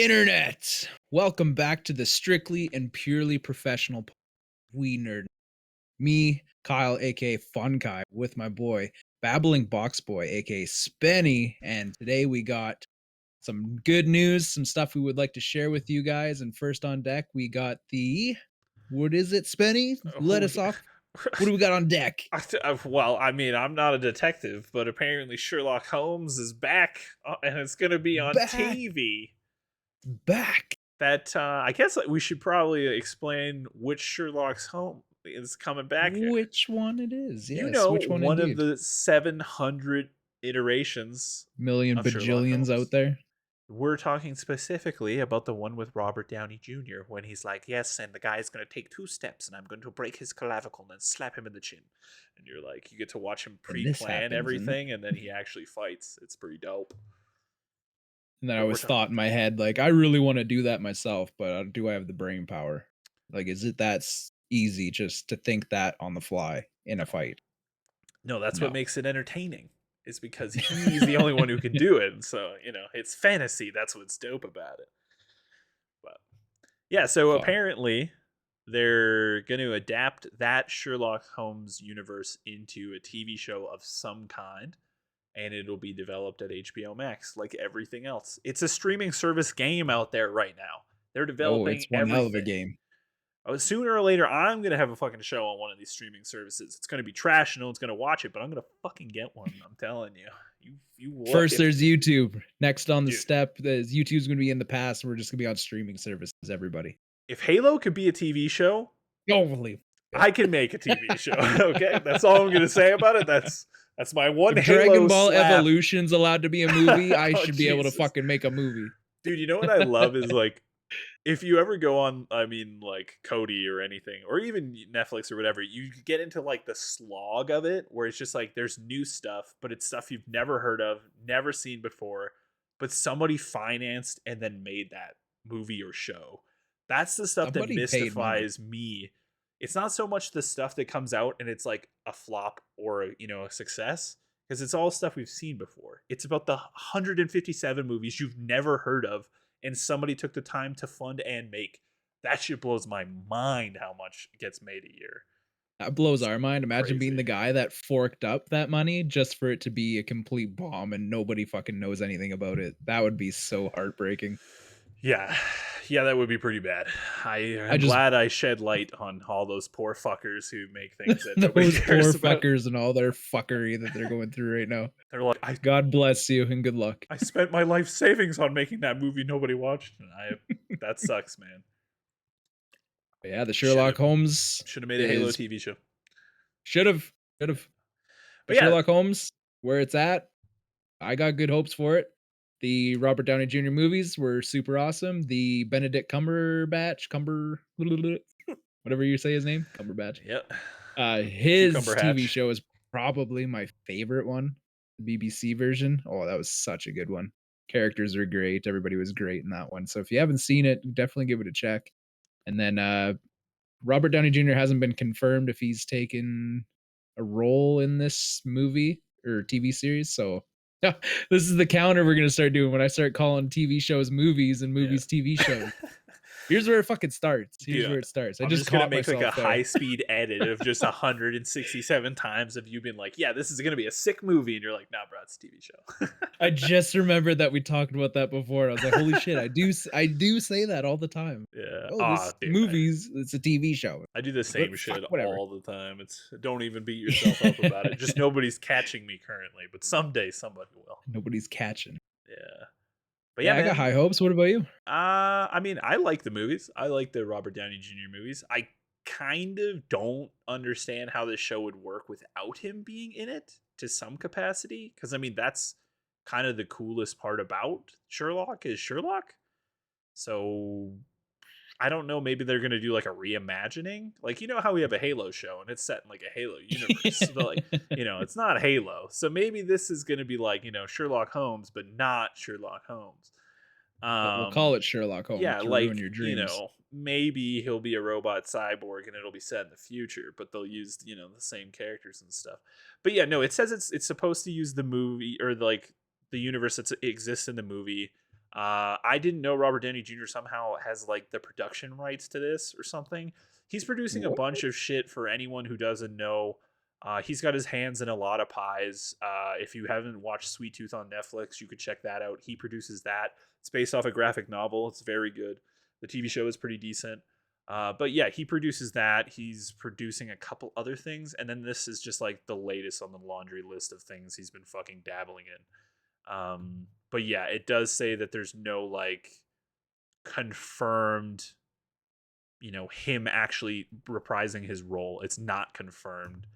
Internet, welcome back to the strictly and purely professional We Nerdin. Me, Kyle, aka Fun Kai, with my boy, Babbling Box Boy, aka Spenny, and today we got some good news, some stuff we would like to share with you guys. And first on deck, we got what is it, Spenny? Let us off. What do we got on deck? Well, I mean, I'm not a detective, but apparently Sherlock Holmes is back, and it's going to be on Back, TV. back. That I guess we should probably explain which Sherlock Holmes is coming back. Which one it is? You Yes, know, which one one of indeed? the 700 iterations Million of Sherlock bajillions out Holmes. there. We're talking specifically about the one with Robert Downey Jr. when he's like, yes, and the guy's going to take 2 steps and I'm going to break his clavicle and then slap him in the chin. And you're like, you get to watch him And this pre-plan happens, everything and then he actually fights. It's pretty dope. and then I But always thought in my head, like, I really want to do that myself, but do I have the brain power? Like, is it that easy just to think that on the fly in a fight? no, that's what No. makes it entertaining. Is because he's the only one who can do it. And so, it's fantasy. That's what's dope about it. But yeah, so Fuck. apparently they're going to adapt that Sherlock Holmes universe into a TV show of some kind, and it'll be developed at HBO Max like everything else. It's a streaming service game out there right now. They're Oh, developing it's one hell of a everything. game. Sooner or later, I'm going to have a fucking show on one of these streaming services. It's going to be trash. No one's going to watch it, but I'm going to fucking get one. I'm telling you. First, there's YouTube. Next on the Dude, step, YouTube's going to be in the past. We're just going to be on streaming services, everybody. if Halo could be a TV show, Holy. I can make a TV show. Okay, that's all I'm gonna say about it. That's my one If Halo Dragon Ball slap. Evolution's allowed to be a movie, I Oh, should be able to Jesus. fucking make a movie. Dude, you know what I love is like, if you ever go on, I mean, like Cody or anything, or even Netflix or whatever, you get into like the slog of it, where it's just like there's new stuff, but it's stuff you've never heard of, never seen before, but somebody financed and then made that movie or show. That's the stuff that Somebody paid money. mystifies me. It's not so much the stuff that comes out and it's like a flop or a success, because it's all stuff we've seen before. It's about the 157 movies you've never heard of and somebody took the time to fund and make. That shit blows my mind how much gets made a year. That blows our mind. Imagine being Crazy. the guy that forked up that money just for it to be a complete bomb and nobody fucking knows anything about it. That would be so heartbreaking. Yeah. Yeah, that would be pretty bad. I'm just glad I shed light on all those poor fuckers who make things that nobody those poor cares about. fuckers and all their fuckery that they're going through right now. They're like, God bless you and good luck. I spent my life savings on making that movie nobody watched. And that sucks, man. But yeah, the Sherlock Holmes should have made a Halo TV show. Should have. But yeah, Sherlock Holmes, where it's at, I got good hopes for it. The Robert Downey Jr. movies were super awesome. The Benedict Cumberbatch, whatever you say his name, Cumberbatch. Yep. His TV show is probably my favorite one, the BBC version. Oh, that was such a good one. Characters are great. Everybody was great in that one. So if you haven't seen it, definitely give it a check. And then Robert Downey Jr. hasn't been confirmed if he's taken a role in this movie or TV series. So yeah, this is the counter we're gonna start doing when I start calling TV shows movies and movies TV shows. Here's where it fucking starts. Where it starts. I'm just gonna make like a high-speed edit of just 167 times of you being like, yeah, this is gonna be a sick movie, and you're like, nah, bro, it's a TV show. I just remembered that we talked about that before. I was like, holy shit, I do say that all the time. Yeah. Movies, it's a TV show. I do the same shit all the time. It's don't even beat yourself up about it. Just nobody's catching me currently, but someday somebody will. Nobody's catching. Yeah. But yeah, I got high hopes. What about you? I mean, I like the movies. I like the Robert Downey Jr. movies. I kind of don't understand how this show would work without him being in it to some capacity. Because, I mean, that's kind of the coolest part about Sherlock is Sherlock. So, I don't know. Maybe they're going to do like a reimagining. Like, you know how we have a Halo show and it's set in like a Halo universe. But like, it's not Halo. So maybe this is going to be like, Sherlock Holmes, but not Sherlock Holmes. We'll call it Sherlock Holmes. Yeah, to like, ruin your dreams. maybe he'll be a robot cyborg and it'll be set in the future, but they'll use, the same characters and stuff. But yeah, no, it says it's supposed to use the movie or like the universe that exists in the movie I didn't know Robert Downey Jr. somehow has like the production rights to this or something. He's producing a What? bunch of shit for anyone who doesn't know. He's got his hands in a lot of pies. If you haven't watched Sweet Tooth on Netflix, you could check that out. He produces that. It's based off a graphic novel. It's very good. The TV show is pretty decent. But yeah, he produces that. He's producing a couple other things, and then this is just like the latest on the laundry list of things he's been fucking dabbling in. But yeah, it does say that there's no like confirmed, him actually reprising his role. It's not confirmed.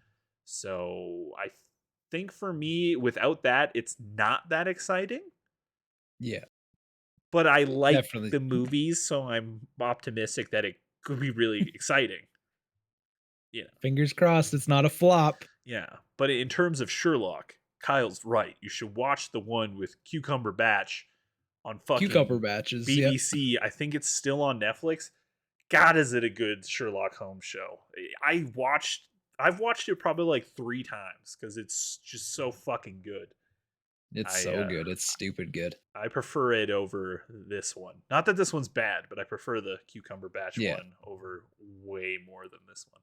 So I think for me, without that, it's not that exciting. Yeah, But I like definitely. the movies, so I'm optimistic that it could be really exciting. You know, Fingers crossed it's not a flop. yeah. But in terms of Sherlock, Kyle's right. You should watch the one with Cucumber Batch on Cucumber fucking batches, yep. BBC. I think it's still on Netflix. God, is it a good Sherlock Holmes show? I've watched it probably like 3 times because it's just so fucking good. It's I so good, it's stupid good. I prefer it over this one. Not that this one's bad, but I prefer the Cucumber Batch Yeah. one over way more than this one.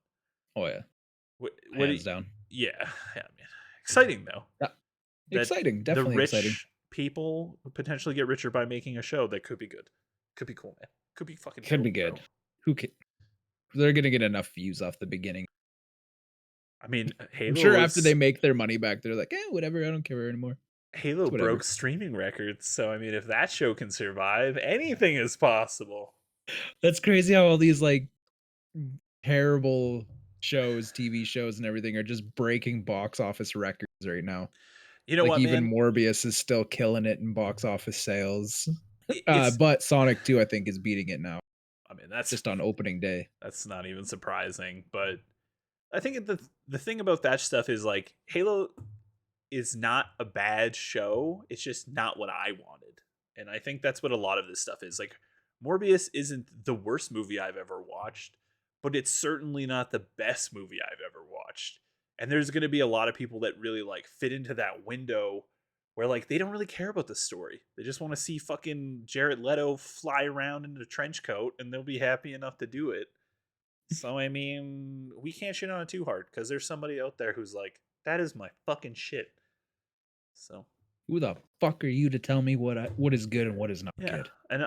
Oh, yeah. What Hands down. yeah, yeah, man. Exciting though. Yeah. That Exciting, the definitely exciting. rich people potentially get richer by making a show that could be good. Could be cool, man. Could be fucking Could be dope, bro. good. Who ca They're gonna get enough views off the beginning. I mean, I'm sure after they make their money back, they're like, "Eh, whatever, I don't care anymore. Halo It's broke whatever." streaming records, so I mean, if that show can survive, anything is possible. That's crazy how all these, like, terrible shows, TV shows, and everything are just breaking box office records right now. You know Like, what, even man? Morbius is still killing it in box office sales. It's But Sonic 2, I think, is beating it now, I mean, that's just on opening day. that's not even surprising, but I think the thing about that stuff is like Halo is not a bad show. It's just not what I wanted. And I think that's what a lot of this stuff is. Like Morbius isn't the worst movie I've ever watched, but it's certainly not the best movie I've ever watched. And there's going to be a lot of people that really like fit into that window where like they don't really care about the story. They just want to see fucking Jared Leto fly around in a trench coat and they'll be happy enough to do it. So I mean, we can't shit on it too hard because there's somebody out there who's like, that is my fucking shit. So Who the fuck are you to tell me what is good and what is not yeah, good? and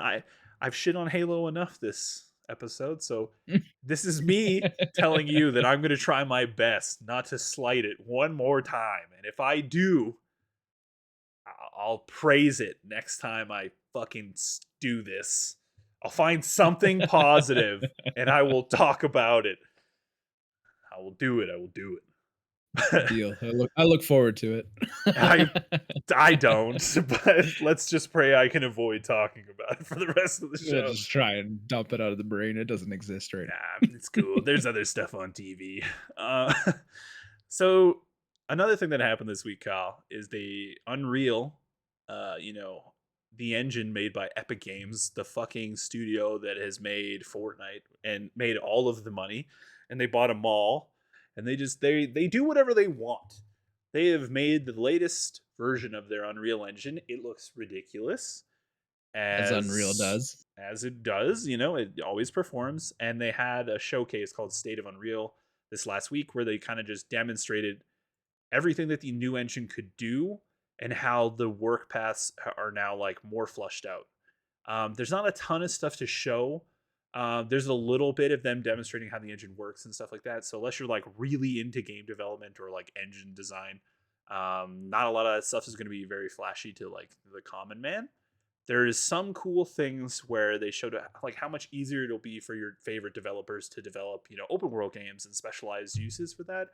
I've shit on Halo enough this episode, so this is me telling you that I'm gonna try my best not to slight it one more time, and if I do, I'll praise it next time I fucking do this. I'll find something positive and I will talk about it. I will do it. I will do it. Deal. I look forward to it. I I don't, but let's just pray I can avoid talking about it for the rest of the Yeah, show. just try and dump it out of the brain. It doesn't exist right Nah, it's cool. There's other stuff on TV. Uh, so another thing that happened this week, Kyle, is the Unreal, the engine made by Epic Games, the fucking studio that has made Fortnite and made all of the money, and they bought a mall, and they do whatever they want. They have made the latest version of their Unreal Engine. It looks ridiculous as Unreal as does. as it does, it always performs. And they had a showcase called State of Unreal this last week where they kind of just demonstrated everything that the new engine could do and how the work paths are now like more flushed out. There's not a ton of stuff to show. There's a little bit of them demonstrating how the engine works and stuff like that. So unless you're like really into game development or like engine design, not a lot of that stuff is going to be very flashy to like the common man. There's some cool things where they showed like how much easier it'll be for your favorite developers to develop, open world games and specialized uses for that,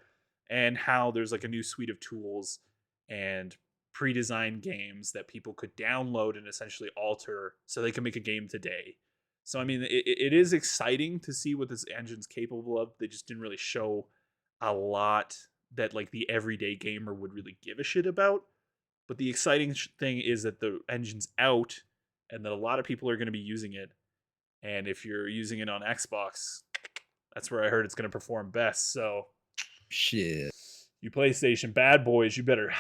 and how there's like a new suite of tools and pre-designed games that people could download and essentially alter so they can make a game today. So I mean, it is exciting to see what this engine's capable of. They just didn't really show a lot that like the everyday gamer would really give a shit about. But the exciting thing is that the engine's out and that a lot of people are going to be using it. And if you're using it on Xbox, that's where I heard it's going to perform best. So, Shit. you PlayStation bad boys, you better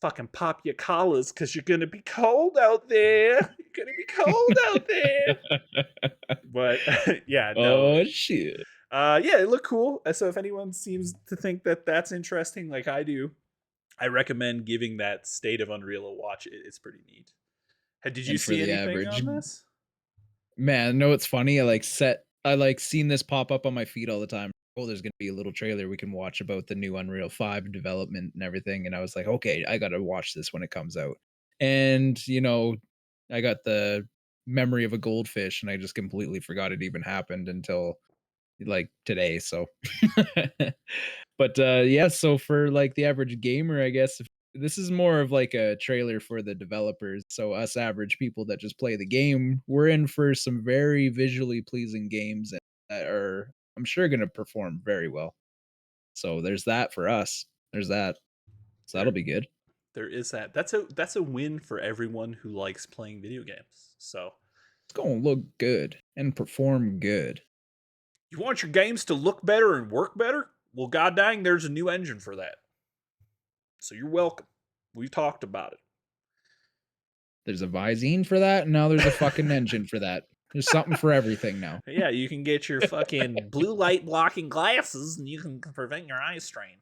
fucking pop your collars because you're gonna be cold out there. You're gonna be cold out there. But yeah, no. Oh shit. Yeah, it looked cool. So if anyone seems to think that that's interesting, like I do, I recommend giving that State of Unreal a watch. It's pretty neat. Did you And for see the anything average on this? man, no, it's funny. I seen this pop up on my feed all the time. Oh, there's gonna be a little trailer we can watch about the new Unreal 5 development and everything. And I was like, okay, I gotta watch this when it comes out. And I got the memory of a goldfish and I just completely forgot it even happened until like today. So but yeah, so for like the average gamer, I guess if this is more of like a trailer for the developers. So us average people that just play the game, we're in for some very visually pleasing games that are, I'm sure, going to perform very well. So there's that for us. There's that. So that'll There, be good. there is that. That's a win for everyone who likes playing video games. So It's going to look good and perform good. you want your games to look better and work better? Well, god dang, there's a new engine for that. So you're welcome. We've talked about it. There's a Visine for that, and now there's a fucking engine for that. There's something for everything now. Yeah, you can get your fucking blue light blocking glasses and you can prevent your eye strain.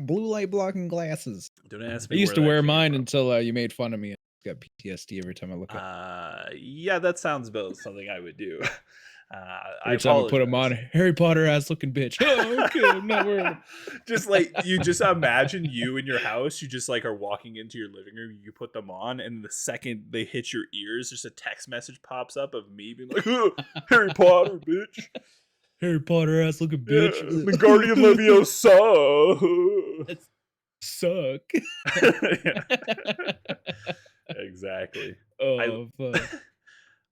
Blue light blocking glasses. Don't ask I me used where to wear that came mine from. until you made fun of me. I got PTSD every time I look up. Yeah, that sounds about something I would do. I Every time I put them on, apologize. Harry Potter ass looking bitch. Oh, okay, I'm not wearing them. Just like you just imagine you in your house, you just like are walking into your living room, you put them on, and the second they hit your ears, just a text message pops up of me being like, "Oh, Harry Potter, bitch. Harry Potter ass looking Yeah, bitch. the Guardian Leviosa." That's suck. Exactly. I Oh fuck.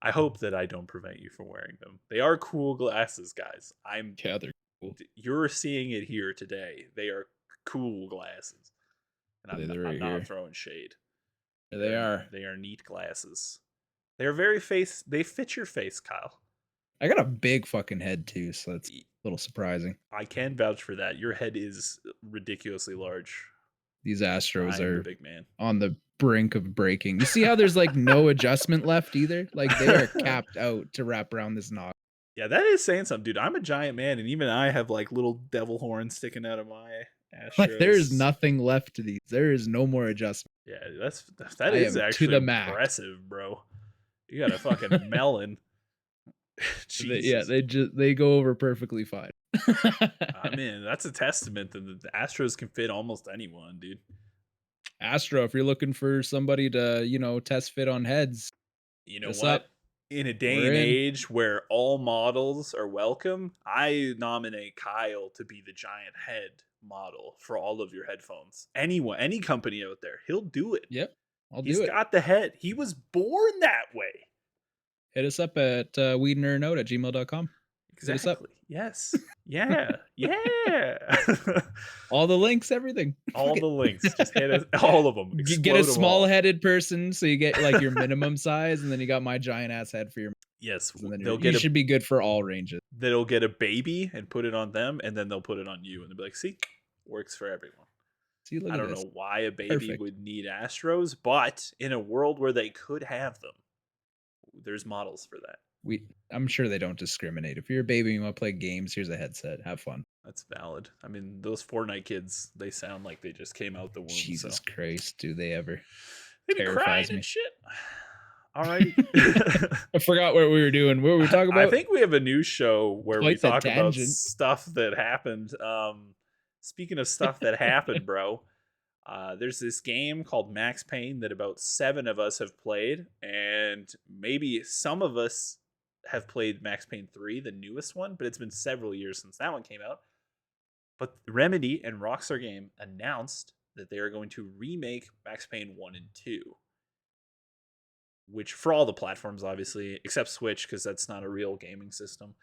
I hope that I don't prevent you from wearing them. They are cool glasses, guys. Yeah, they're cool. You're seeing it here today. They are cool glasses. And They're I'm right not here. throwing shade. There they are. They are neat glasses. They're they fit your face, Kyle. I got a big fucking head too, so that's a little surprising. I can vouch for that. Your head is ridiculously large. These Astros I am the are big man. on the brink of breaking. You see how there's like no adjustment left either? Like they are capped out to wrap around this knob. Yeah, that is saying something, dude. I'm a giant man, and even I have like little devil horns sticking out of my Astros. Like there is nothing left to these. There is no more adjustment. Yeah, that is actually impressive, bro. You got a fucking melon. Jesus. They go over perfectly fine. I mean, that's a testament that the Astros can fit almost anyone, dude. Astro, if you're looking for somebody to, test fit on heads, you know what? In a day and age where all models are welcome, I nominate Kyle to be the giant head model for all of your headphones. Anyone, any company out there, he'll do it. Yep. He's got the head. He was born that way. Hit us up at weednerdinout@gmail.com. Exactly. Yes. Yeah. Yeah. All the links, everything. All the links. Just hit us, all of them. Get a small-headed person, so you get like your minimum size, and then you got my giant ass head for your. Yes, you should be good for all ranges. They'll get a baby and put it on them, and then they'll put it on you, and they'll be like, "See, works for everyone." See, I don't know why a baby would need Astros, but in a world where they could have them, there's models for that. I'm sure they don't discriminate. If you're a baby and you want to play games, here's a headset. Have fun. That's valid. I mean, those Fortnite kids, they sound like they just came out the womb. Jesus Christ, do they ever? They be crying and shit. All right. I forgot what we were doing. What were we talking about? I think we have a new show where we talk about stuff that happened. Speaking of stuff that happened, bro, there's this game called Max Payne that about 7 of us have played, and maybe some of us have played Max Payne 3, the newest one, but it's been several years since that one came out. But Remedy and Rockstar Game announced that they are going to remake Max Payne 1 and 2. Which, for all the platforms, obviously, except Switch, because that's not a real gaming system.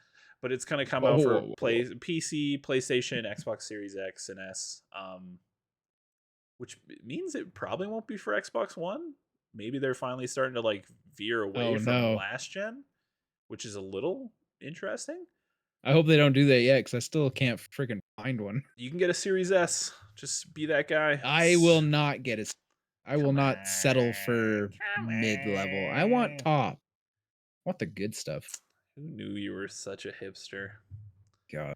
But it's going to come out for PC, PlayStation, Xbox Series X and S. Which means it probably won't be for Xbox One. Maybe they're finally starting to like veer away from last gen, which is a little interesting. I hope they don't do that yet, because I still can't freaking find one. You can get a Series S. Just be that guy. I will not get it. I will Come not settle on. for Come mid-level. I want on. top. I want the good stuff. Who knew you were such a hipster? God,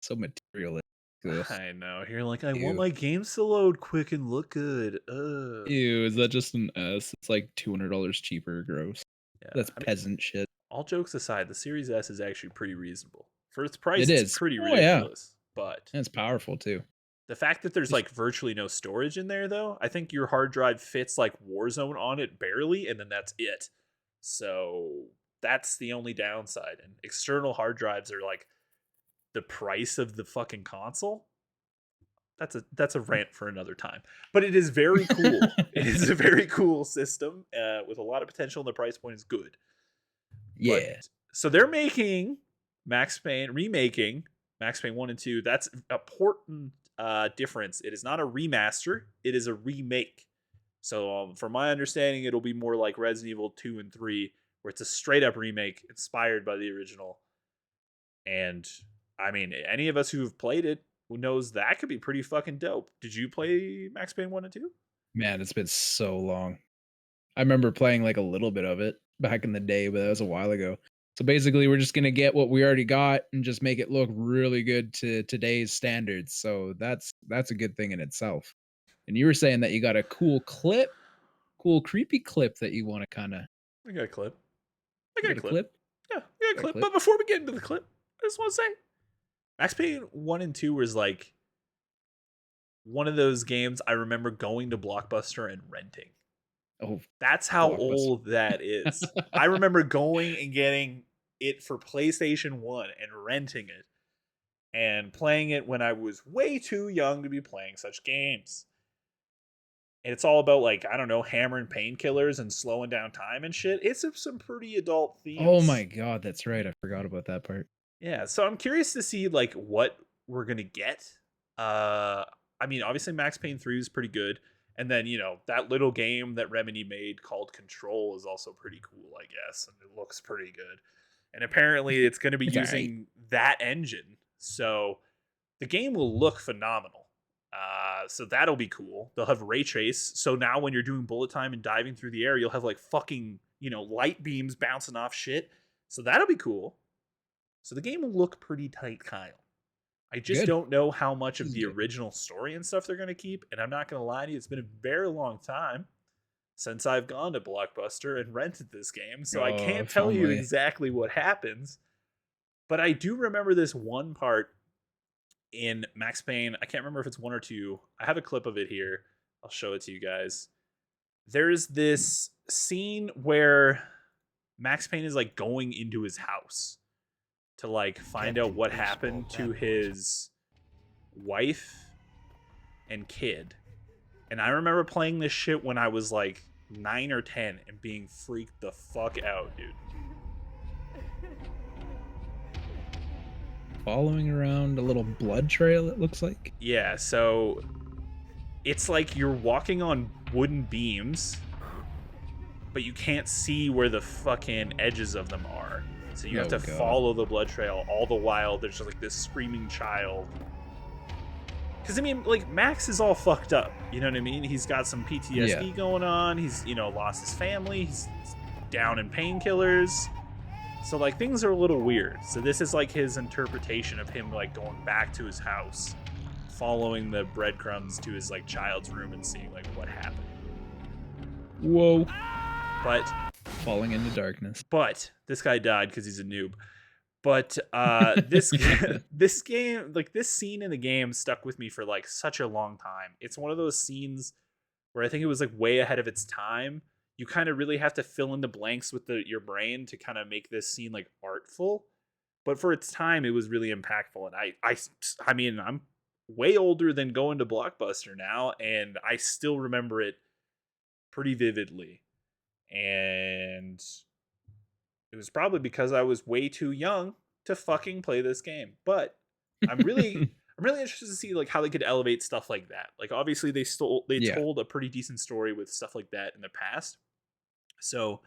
so materialistic. Ugh. I know. You're like, I want Ew. my games to load quick and look good. Ugh. Ew, is that just an S? It's like $200 cheaper. Gross. Yeah. That's I mean, peasant shit. all jokes aside, the Series S is actually pretty reasonable. For its It price, it's is. pretty Oh yeah, ridiculous. But and it's powerful too. the fact that there's Just like virtually no storage in there, though, I think your hard drive fits like Warzone on it barely, and then that's it. So that's the only downside. And external hard drives are like the price of the fucking console. That's a rant for another time. But it is very cool. It is a very cool system with a lot of potential, and the price point is good. But yeah. so they're making Max Payne, remaking Max Payne 1 and 2. That's an important difference. It is not a remaster, it is a remake. So, from my understanding, it'll be more like Resident Evil 2 and 3, where it's a straight up remake inspired by the original. And I mean, any of us who have played it who knows that could be pretty fucking dope. Did you play Max Payne 1 and 2? Man, it's been so long. I remember playing like a little bit of it back in the day, but that was a while ago. So basically, we're just gonna get what we already got and just make it look really good to today's standards. So that's a good thing in itself. And you were saying that you got a cool clip, cool creepy clip that you want to kind of I got a clip. I got a get a clip. clip. Yeah, I got a clip. But before we get into the clip, I just want to say Max Payne 1 and 2 was like one of those games I remember going to Blockbuster and renting. Oh, That's how Blockbuster. old that is. I remember going and getting it for PlayStation 1 and renting it and playing it when I was way too young to be playing such games. And it's all about, like, I don't know, hammering painkillers and slowing down time and shit. It's some pretty adult Oh my themes. god, that's right. I forgot about that part. Yeah, so I'm curious to see like what we're gonna get. I mean, obviously Max Payne 3 is pretty good. And then, that little game that Remedy made called Control is also pretty cool, I guess. And it looks pretty good. And apparently it's going to be It's using that engine. So the game will look phenomenal. So that'll be cool. They'll have ray trace. So now when you're doing bullet time and diving through the air, you'll have like fucking, light beams bouncing off shit. So that'll be cool. So the game will look pretty tight, Kyle. I just Good. don't know how much of the Good. original story and stuff they're going to keep. And I'm not going to lie to you, it's been a very long time since I've gone to Blockbuster and rented this game. So I can't tell you exactly what happens. But I do remember this one part in Max Payne. I can't remember if it's 1 or 2. I have a clip of it here. I'll show it to you guys. There's this scene where Max Payne is like going into his house to like find out what happened to his wife and kid. And I remember playing this shit when I was like 9 or 10 and being freaked the fuck out, dude. Following around a little blood trail, it looks like. Yeah, so it's like you're walking on wooden beams, but you can't see where the fucking edges of them are. So you have to follow the blood trail all the while. There's just like this screaming child. Because, I mean, like, Max is all fucked up. You know what I mean? He's got some PTSD going on. He's, lost his family. He's down in painkillers. So, like, things are a little weird. So this is, like, his interpretation of him, like, going back to his house, following the breadcrumbs to his, like, child's room and seeing, like, what happened. Whoa. But falling into darkness. But this guy died because he's a noob. But this game, like this scene in the game, stuck with me for like such a long time. It's one of those scenes where I think it was like way ahead of its time. You kind of really have to fill in the blanks with your brain to kind of make this scene like artful. But for its time, it was really impactful. And I mean, I'm way older than going to Blockbuster now, and I still remember it pretty vividly. And it was probably because I was way too young to fucking play this game. But I'm really interested to see like how they could elevate stuff like that. Like obviously they told a pretty decent story with stuff like that in the past. So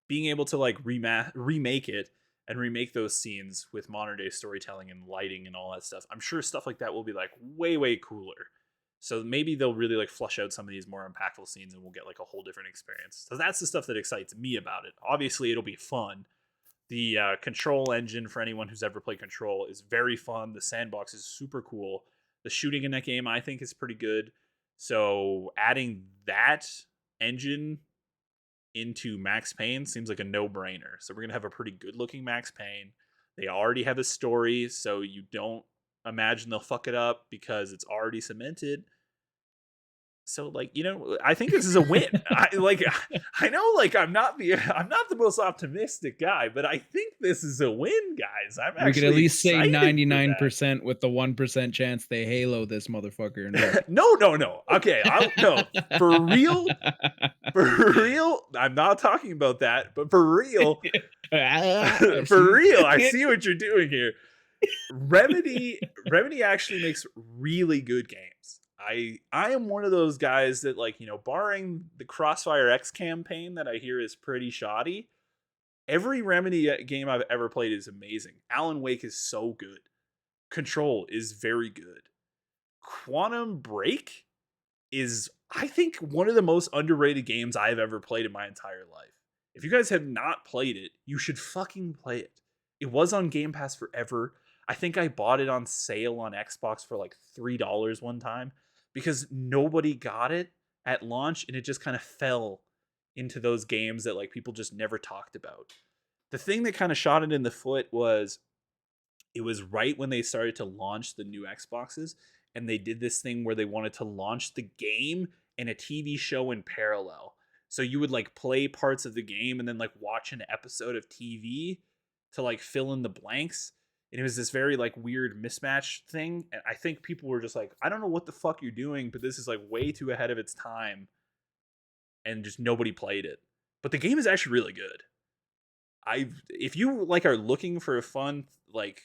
being able to like remake it and remake those scenes with modern day storytelling and lighting and all that stuff, I'm sure stuff like that will be like way cooler. So maybe they'll really like flush out some of these more impactful scenes and we'll get like a whole different experience. So that's the stuff that excites me about it. Obviously, it'll be fun. The control engine for anyone who's ever played Control is very fun. The sandbox is super cool. The shooting in that game I think is pretty good. So adding that engine into Max Payne seems like a no-brainer. So we're gonna have a pretty good-looking Max Payne. They already have a story, so you don't imagine they'll fuck it up because it's already cemented. So like, I think this is a win. I know like I'm not the most optimistic guy, but I think this is a win, guys. I'm We could at actually least say excited for that. 99% with the 1% chance they Halo this motherfucker. No. Okay, no. For real, for real, I'm not talking about that, but for real, for real, I see what you're doing here. Remedy actually makes really good games. I am one of those guys that like, barring the Crossfire X campaign that I hear is pretty shoddy, every Remedy game I've ever played is amazing. Alan Wake is so good. Control is very good. Quantum Break is, I think, one of the most underrated games I've ever played in my entire life. If you guys have not played it, you should fucking play it. It was on Game Pass forever. I think I bought it on sale on Xbox for like $3 one time because nobody got it at launch and it just kind of fell into those games that like people just never talked about. The thing that kind of shot it in the foot was it was right when they started to launch the new Xboxes and they did this thing where they wanted to launch the game and a TV show in parallel. So you would like play parts of the game and then like watch an episode of TV to like fill in the blanks. And it was this very like weird mismatch thing. And I think people were just like, I don't know what the fuck you're doing, but this is like way too ahead of its time. And just nobody played it. But the game is actually really good. If you like are looking for a fun like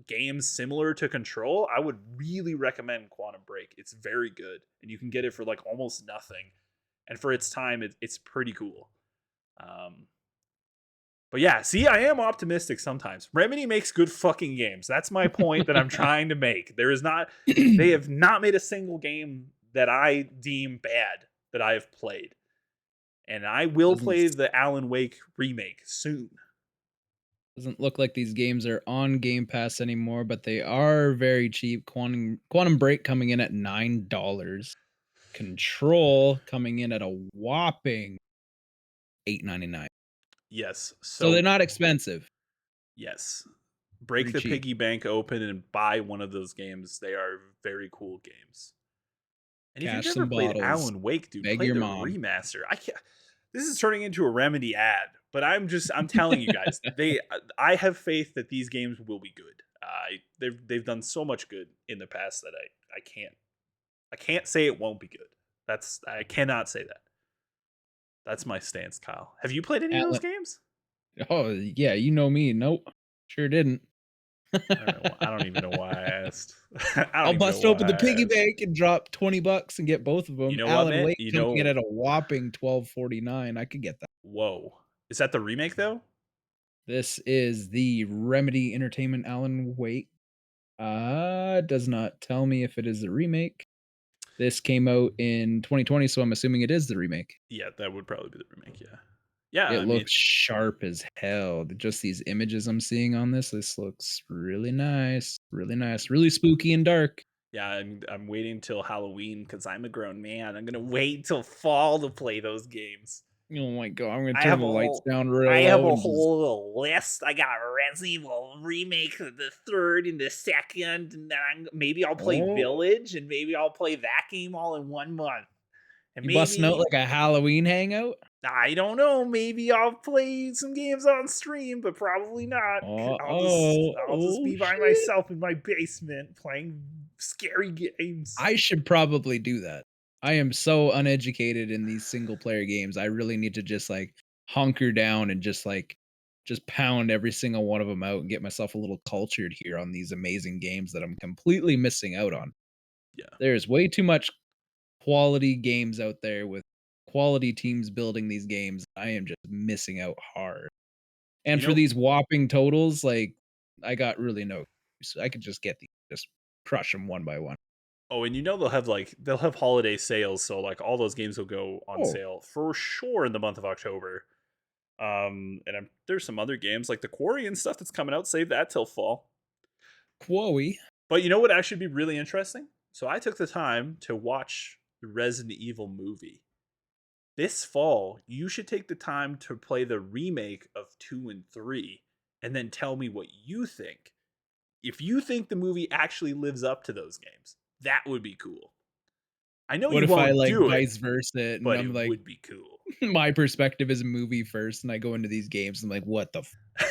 games similar to Control, I would really recommend Quantum Break. It's very good and you can get it for like almost nothing, and for its time it's pretty cool. But yeah, see, I am optimistic sometimes. Remedy makes good fucking games. That's my point that I'm trying to make. They have not made a single game that I deem bad that I have played. And I will play the Alan Wake remake soon. Doesn't look like these games are on Game Pass anymore, but they are very cheap. Quantum Break coming in at $9. Control coming in at a whopping $8.99. Yes. So they're not expensive. Yes. Break Pretty the cheap. piggy bank open and buy one of those games. They are very cool games. And if you've never played Alan Wake, dude, play the remaster. I can't. This is turning into a Remedy ad, but I'm telling you guys, I have faith that these games will be good. They've done so much good in the past that I can't say it won't be good. I cannot say that. That's my stance, Kyle. Have you played any of those games? Oh yeah, you know me. Nope, sure didn't. I don't even know why I asked. I'll bust open the piggy bank and drop $20 and get both of them. You know what, Alan man? Wake coming in at a whopping $12.49. I could get that. Whoa, is that the remake though? This is the Remedy Entertainment Alan Wake. Does not tell me if it is a remake. This came out in 2020, so I'm assuming it is the remake. Yeah, that would probably be the remake. Yeah. Yeah, it looks sharp as hell. Just these images I'm seeing on this looks really nice, really spooky and dark. Yeah, I'm waiting till Halloween because I'm a grown man. I'm gonna wait till fall to play those games. Oh my god, I'm gonna turn the lights down real low. I have a whole list. I got Resident Evil remake, the 3rd and the 2nd, and then maybe I'll play Village, and maybe I'll play that game all in 1 month. And you busting out like a Halloween hangout? I don't know. Maybe I'll play some games on stream, but probably not. I'll just be by myself in my basement playing scary games. I should probably do that. I am so uneducated in these single player games. I really need to just like hunker down and just pound every single one of them out and get myself a little cultured here on these amazing games that I'm completely missing out on. Yeah. There's way too much quality games out there with quality teams building these games. I am just missing out hard. And for these whopping totals, like I got really no, so I could just get these, just crush them one by one. Oh, and they'll have holiday sales, so like all those games will go on Oh, sale for sure in the month of October. There's some other games like the Quarry and stuff that's coming out. Save that till fall. Chloe. But you know what actually be really interesting? So I took the time to watch the Resident Evil movie. This fall, you should take the time to play the remake of 2 and 3 and then tell me what you think. If you think the movie actually lives up to those games, that would be cool. I know What you if I won't like do it, vice versa it and but I'm it like, would be cool. my perspective is movie first, and I go into these games and I'm like, what the?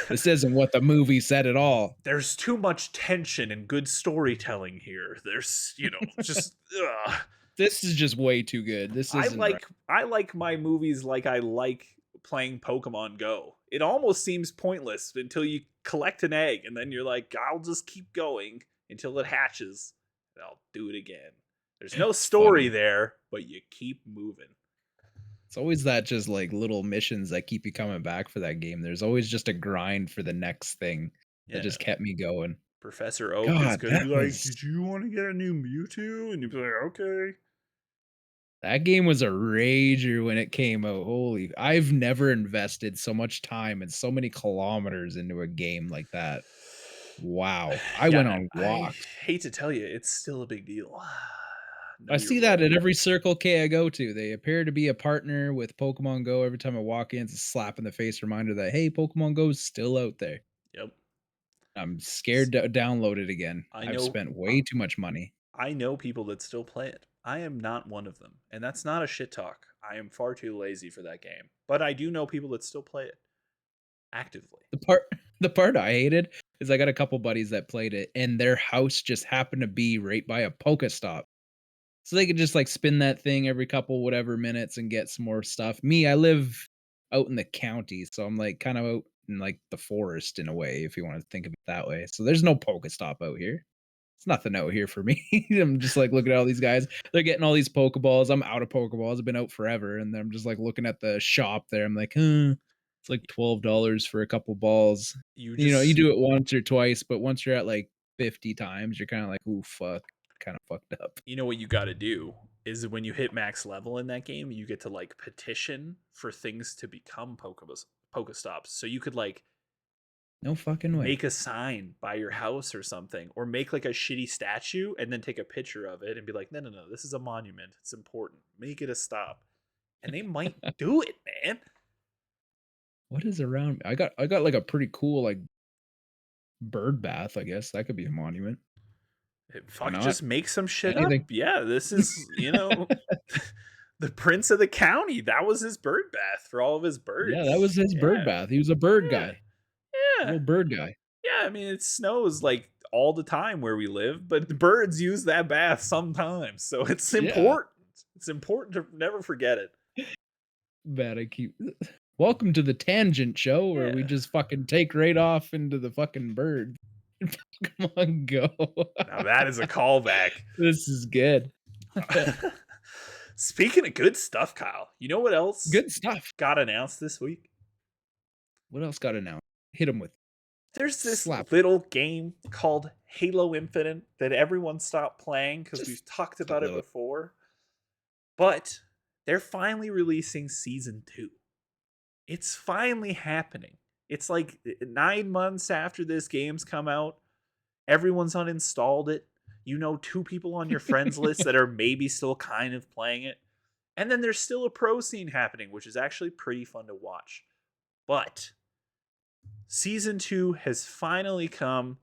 This isn't what the movie said at all. There's too much tension and good storytelling here. There's, just ugh. This is just way too good. This isn't right. I like my movies like I like playing Pokemon Go. It almost seems pointless until you collect an egg and then you're like, I'll just keep going until it hatches. And I'll do it again. There's no It's story funny. there, but you keep moving. It's always that just like little missions that keep you coming back for that game. There's always just a grind for the next thing that Yeah. just kept me going. Professor Oak is God, going to that be like, was did you want to get a new Mewtwo? And you'd be like, okay. that game was a rager when it came out. Holy, I've never invested so much time and so many kilometers into a game like that. Wow. I Yeah, went on I walks. hate to tell you, it's still a big deal. Know I your see that at role. every Circle K I go to. They appear to be a partner with Pokemon Go. Every time I walk in, it's a slap in the face reminder that, hey, Pokemon Go is still out there. Yep. I'm scared to download it again. I I've know spent way too much money. I know people that still play it. I am not one of them. And that's not a shit talk. I am far too lazy for that game. But I do know people that still play it actively. The part the part I hated is I got a couple buddies that played it, and their house just happened to be right by a Pokestop. So they could just, like, spin that thing every couple whatever minutes and get some more stuff. Me, I live out in the county, so I'm, like, kind of out in, like, the forest in a way, if you wanna think of it that way. So there's no Pokestop out here. It's nothing out here for me. I'm just, like, looking at all these guys. They're getting all these Pokeballs. I'm out of Pokeballs. I've been out forever, and then I'm just, like, looking at the shop there. I'm like, "Huh." It's like $12 for a couple balls. You You just do it once or twice, but once you're at, like, 50 times, you're kinda like, "Ooh, fuck." Kinda fucked up. you know what you got to do is when you hit max level in that game, you get to like petition for things to become Pokestops. So you could like No fucking way. make a sign by your house or something, or make like a shitty statue and then take a picture of it and be like, no, no, no, this is a monument. It's important. Make it a stop. And they might do it, man. What is around me? I got, like, a pretty cool, like, bird bath, I guess. That could be a monument. Why Fuck, not? just make some shit up. Anything. Yeah, this is, the prince of the county. That was his bird bath for all of his Yeah, that was birds. his bird Yeah, bath. He was a bird yeah, guy. yeah. Little bird guy. Yeah, I mean, it snows like all the time where we live, but the birds use that bath sometimes. So it's Yeah. important. It's important to never forget it. Man, I keep welcome to the tangent show where we Yeah. just fucking take right off into the fucking bird. Come on, go. Now that is a callback. This is good. Speaking of good stuff, Kyle, you know what else Good stuff. got announced this week? What else got announced? Hit him with There's this slap. little game called Halo Infinite that everyone stopped playing because Just we've talked a about it little. before. But they're finally releasing season 2. It's finally happening. It's like 9 months after this game's come out. Everyone's uninstalled it. You know 2 people on your friends list that are maybe still kind of playing it. And then there's still a pro scene happening, which is actually pretty fun to watch. But season 2 has finally come,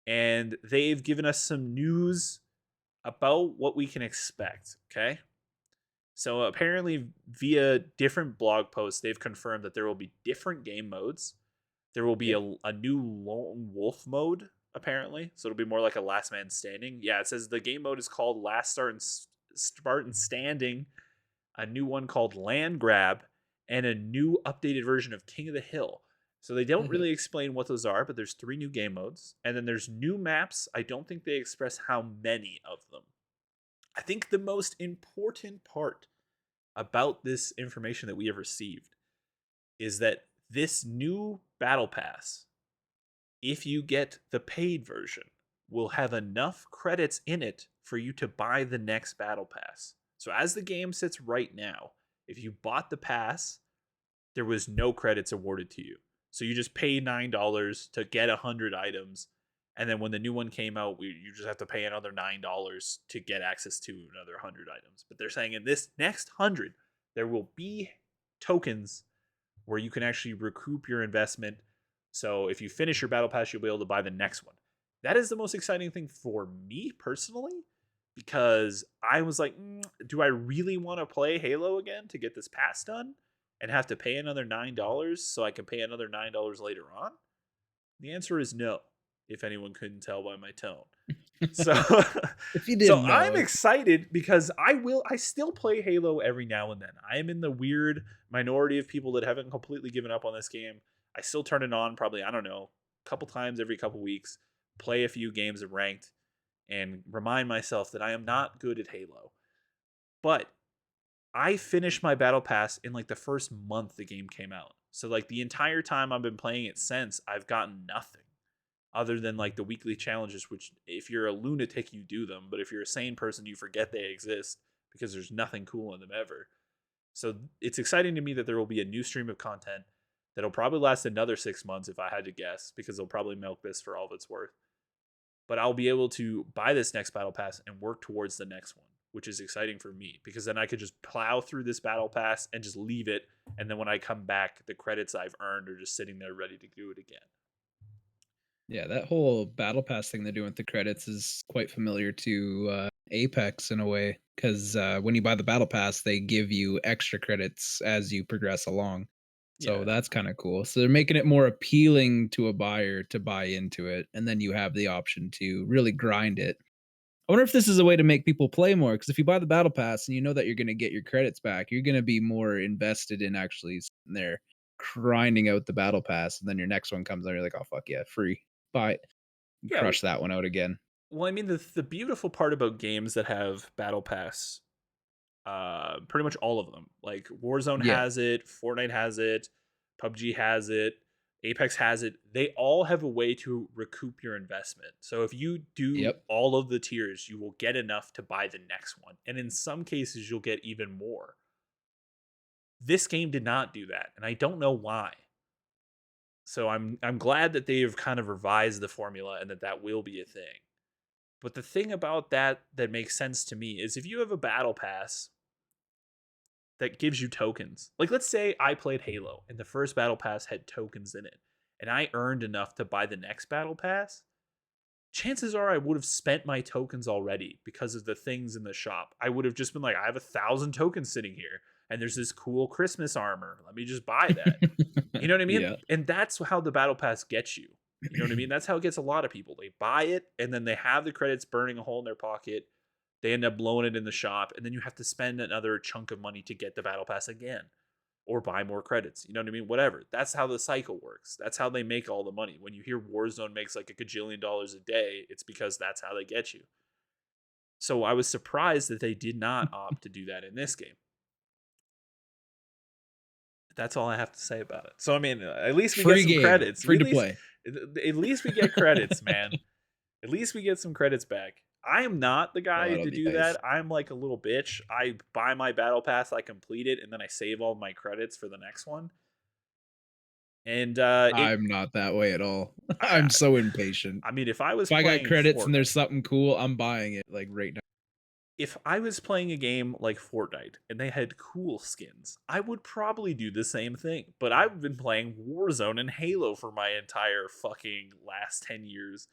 and they've given us some news about what we can expect, okay? So apparently via different blog posts, they've confirmed that there will be different game modes. There will be Yeah. a new lone wolf mode, apparently. So it'll be more like a last man standing. Yeah, it says the game mode is called Spartan Standing, a new one called Land Grab, and a new updated version of King of the Hill. So they don't really explain what those are, but there's 3 new game modes. And then there's new maps. I don't think they express how many of them. I think the most important part about this information that we have received is that this new battle pass, if you get the paid version, will have enough credits in it for you to buy the next battle pass. So as the game sits right now, if you bought the pass, there was no credits awarded to you. So you just pay $9 to get 100 items. And then when the new one came out, you just have to pay another $9 to get access to another 100 items. But they're saying in this next 100, there will be tokens where you can actually recoup your investment. So if you finish your battle pass, you'll be able to buy the next one. That is the most exciting thing for me personally, because I was like, do I really want to play Halo again to get this pass done and have to pay another $9 so I can pay another $9 later on? The answer is no, if anyone couldn't tell by my tone. So If you so didn't I'm know, excited because I still play Halo every now and then. I am in the weird minority of people that haven't completely given up on this game. I still turn it on probably, I don't know, a couple times every couple weeks, play a few games of ranked, and remind myself that I am not good at Halo. But I finished my battle pass in like the first month the game came out. So like the entire time I've been playing it since, I've gotten nothing other than like the weekly challenges, which if you're a lunatic, you do them. But if you're a sane person, you forget they exist because there's nothing cool in them ever. So it's exciting to me that there will be a new stream of content that'll probably last another 6 months if I had to guess, because they'll probably milk this for all of it's worth. But I'll be able to buy this next battle pass and work towards the next one, which is exciting for me because then I could just plow through this battle pass and just leave it. And then when I come back, the credits I've earned are just sitting there ready to do it again. yeah, that whole battle pass thing they're doing with the credits is quite familiar to Apex in a way, because when you buy the battle pass, they give you extra credits as you progress along. So Yeah. that's kind of cool. So they're making it more appealing to a buyer to buy into it, and then you have the option to really grind it. I wonder if this is a way to make people play more, because if you buy the battle pass and you know that you're going to get your credits back, you're going to be more invested in actually sitting there grinding out the battle pass, and then your next one comes and you're like, oh fuck yeah, free, buy it, Yeah. crush that one out again. Well, I mean, the beautiful part about games that have battle pass, pretty much all of them, like Warzone Yeah. has it, Fortnite has it, PUBG has it, Apex has it. They all have a way to recoup your investment. So if you do Yep. all of the tiers, you will get enough to buy the next one, and in some cases, you'll get even more. This game did not do that, and I don't know why. So I'm glad that they've kind of revised the formula and that will be a thing. But the thing about that makes sense to me is if you have a battle pass that gives you tokens. Like let's say I played Halo and the first battle pass had tokens in it and I earned enough to buy the next battle pass. Chances are I would have spent my tokens already because of the things in the shop. I would have just been like, I have 1,000 tokens sitting here and there's this cool Christmas armor. Let me just buy that. You know what I mean? Yeah. And that's how the battle pass gets you. You know what I mean? That's how it gets a lot of people. They buy it and then they have the credits burning a hole in their pocket. They end up blowing it in the shop, and then you have to spend another chunk of money to get the battle pass again or buy more credits. You know what I mean? Whatever. That's how the cycle works. That's how they make all the money. When you hear Warzone makes like $1 gajillion a day, it's because that's how they get you. So I was surprised that they did not opt to do that in this game. That's all I have to say about it. So I mean, at least we Free get some game, credits. free to play. At least we get credits, man. At least we get some credits back. I am not the Oh, guy that'll to be do nice. that. I'm like a little bitch. I buy my battle pass, I complete it, and then I save all my credits for the next one. And I'm not that way at all. I, I'm so impatient. I mean, if I was If I got playing credits and there's Fortnite, something cool, I'm buying it like right now. if I was playing a game like Fortnite and they had cool skins, I would probably do the same thing. But I've been playing Warzone and Halo for my entire fucking last 10 years.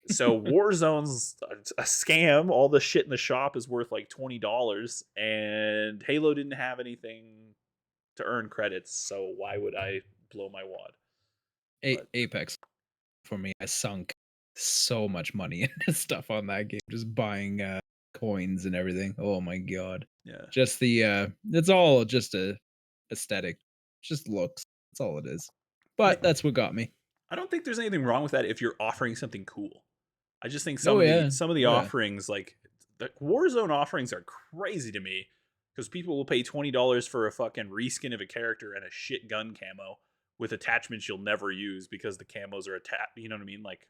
So Warzone's a scam. All the shit in the shop is worth like $20, and Halo didn't have anything to earn credits. So why would I blow my wad? But Apex for me, I sunk so much money into stuff on that game, just buying coins and everything. Oh my god. yeah, Just the it's all just a aesthetic. Just looks. That's all it is. I But mean, that's what got me. I don't think there's anything wrong with that if you're offering something cool. I just think Oh yeah. some of the Oh yeah. offerings, like the Warzone offerings, are crazy to me because people will pay $20 for a fucking reskin of a character and a shit gun camo with attachments you'll never use because the camos are attached. You know what I mean? Like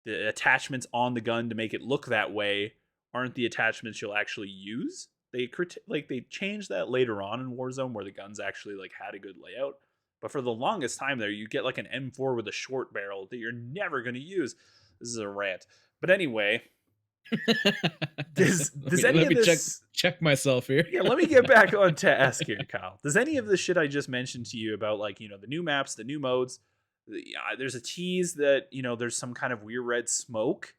the attachments on the gun to make it look that way aren't the attachments you'll actually use. They changed that later on in Warzone where the guns actually like had a good layout. But for the longest time there, you get like an M4 with a short barrel that you're never going to use. This is a rant. But anyway, does any let of me this check myself here. yeah, let me get back on task here, Kyle. Does any of the shit I just mentioned to you about like, the new maps, the new modes, there's a tease that, there's some kind of weird red smoke,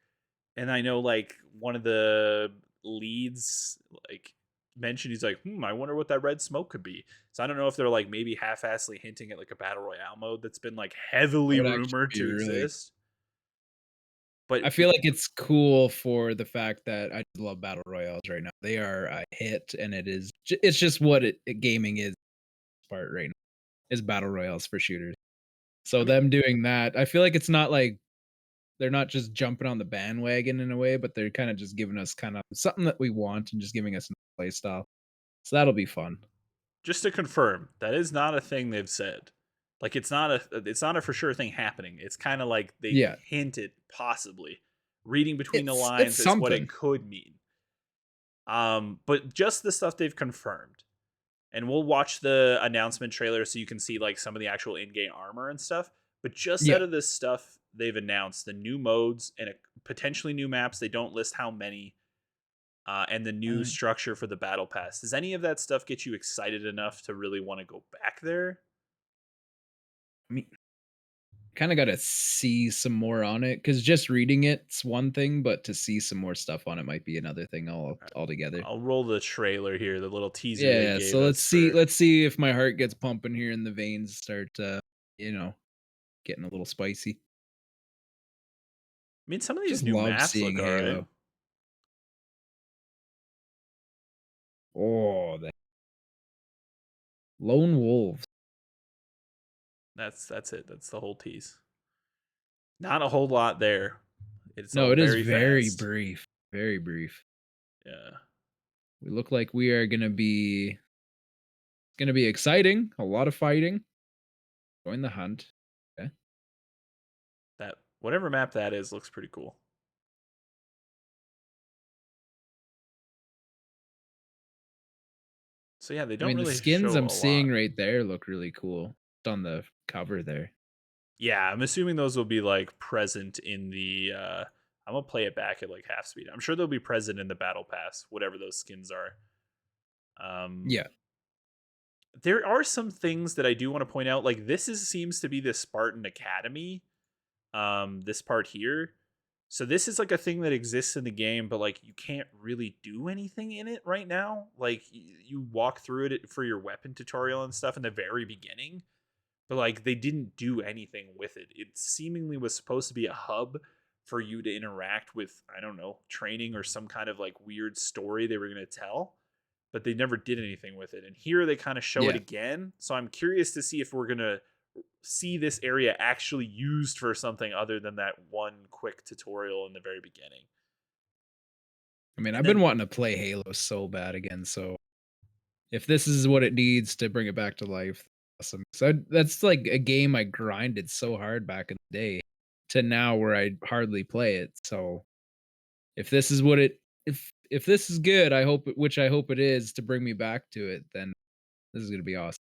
and I know like one of the leads like mentioned he's like, I wonder what that red smoke could be. So I don't know if they're like maybe half-assedly hinting at like a battle royale mode that's been like That heavily would actually rumored be to really exist. But I feel like it's cool for the fact that I just love battle royales right now. They are a hit, and it's just what gaming is part right now is battle royales for shooters. I So mean, them doing that, I feel like it's not like they're not just jumping on the bandwagon in a way, but they're kind of just giving us kind of something that we want and just giving us a play style. So that'll be fun. just to confirm, that is not a thing they've said. Like it's not a for sure thing happening. It's kind of like they Yeah, hinted possibly. Reading between the it's lines is what it something. could mean. But just the stuff they've confirmed. And we'll watch the announcement trailer so you can see like some of the actual in-game armor and stuff. But just out Yeah, of this stuff they've announced, the new modes and potentially new maps, they don't list how many, and the new I structure for the battle pass. Does any of that stuff get you excited enough to really want to go back there? mean, kind of got to see some more on it because just reading it's one thing, but to see some more stuff on it might be another thing altogether. I'll roll the trailer here, the little teaser they Yeah, gave so us for. let's see if my heart gets pumping here and the veins start you know, getting a little spicy. I mean, some of these Just new love maps seeing look all right. Halo. Oh, the Lone Wolves. That's it. That's the whole tease. Not a whole lot there. It's No, all it is very very fast. brief. Very brief. Yeah. We look like we are gonna be exciting. A lot of fighting. Join the hunt. Okay. That whatever map that is looks pretty cool. So yeah, they I don't mean, the really skins show I'm a seeing lot. right there look really cool. It's on the cover there. Yeah, I'm assuming those will be like present in the I'm gonna play it back at like half speed. I'm sure they'll be present in the battle pass, whatever those skins are. Um Yeah. there are some things that I do want to point out. Like seems to be the Spartan Academy. This part here. So this is like a thing that exists in the game, but like you can't really do anything in it right now. Like you walk through it for your weapon tutorial and stuff in the very beginning, but like they didn't do anything with it. It seemingly was supposed to be a hub for you to interact with, I don't know, training or some kind of like weird story they were going to tell, but they never did anything with it. And here they kind of show it Yeah. again. So I'm curious to see if we're going to see this area actually used for something other than that one quick tutorial in the very beginning. I mean, And I've been then wanting to play Halo so bad again, so if this is what it needs to bring it back to life, awesome. So that's like a game I grinded so hard back in the day to now where I hardly play it. So if this is what it if this is good, which I hope it is to bring me back to it, then this is gonna be awesome.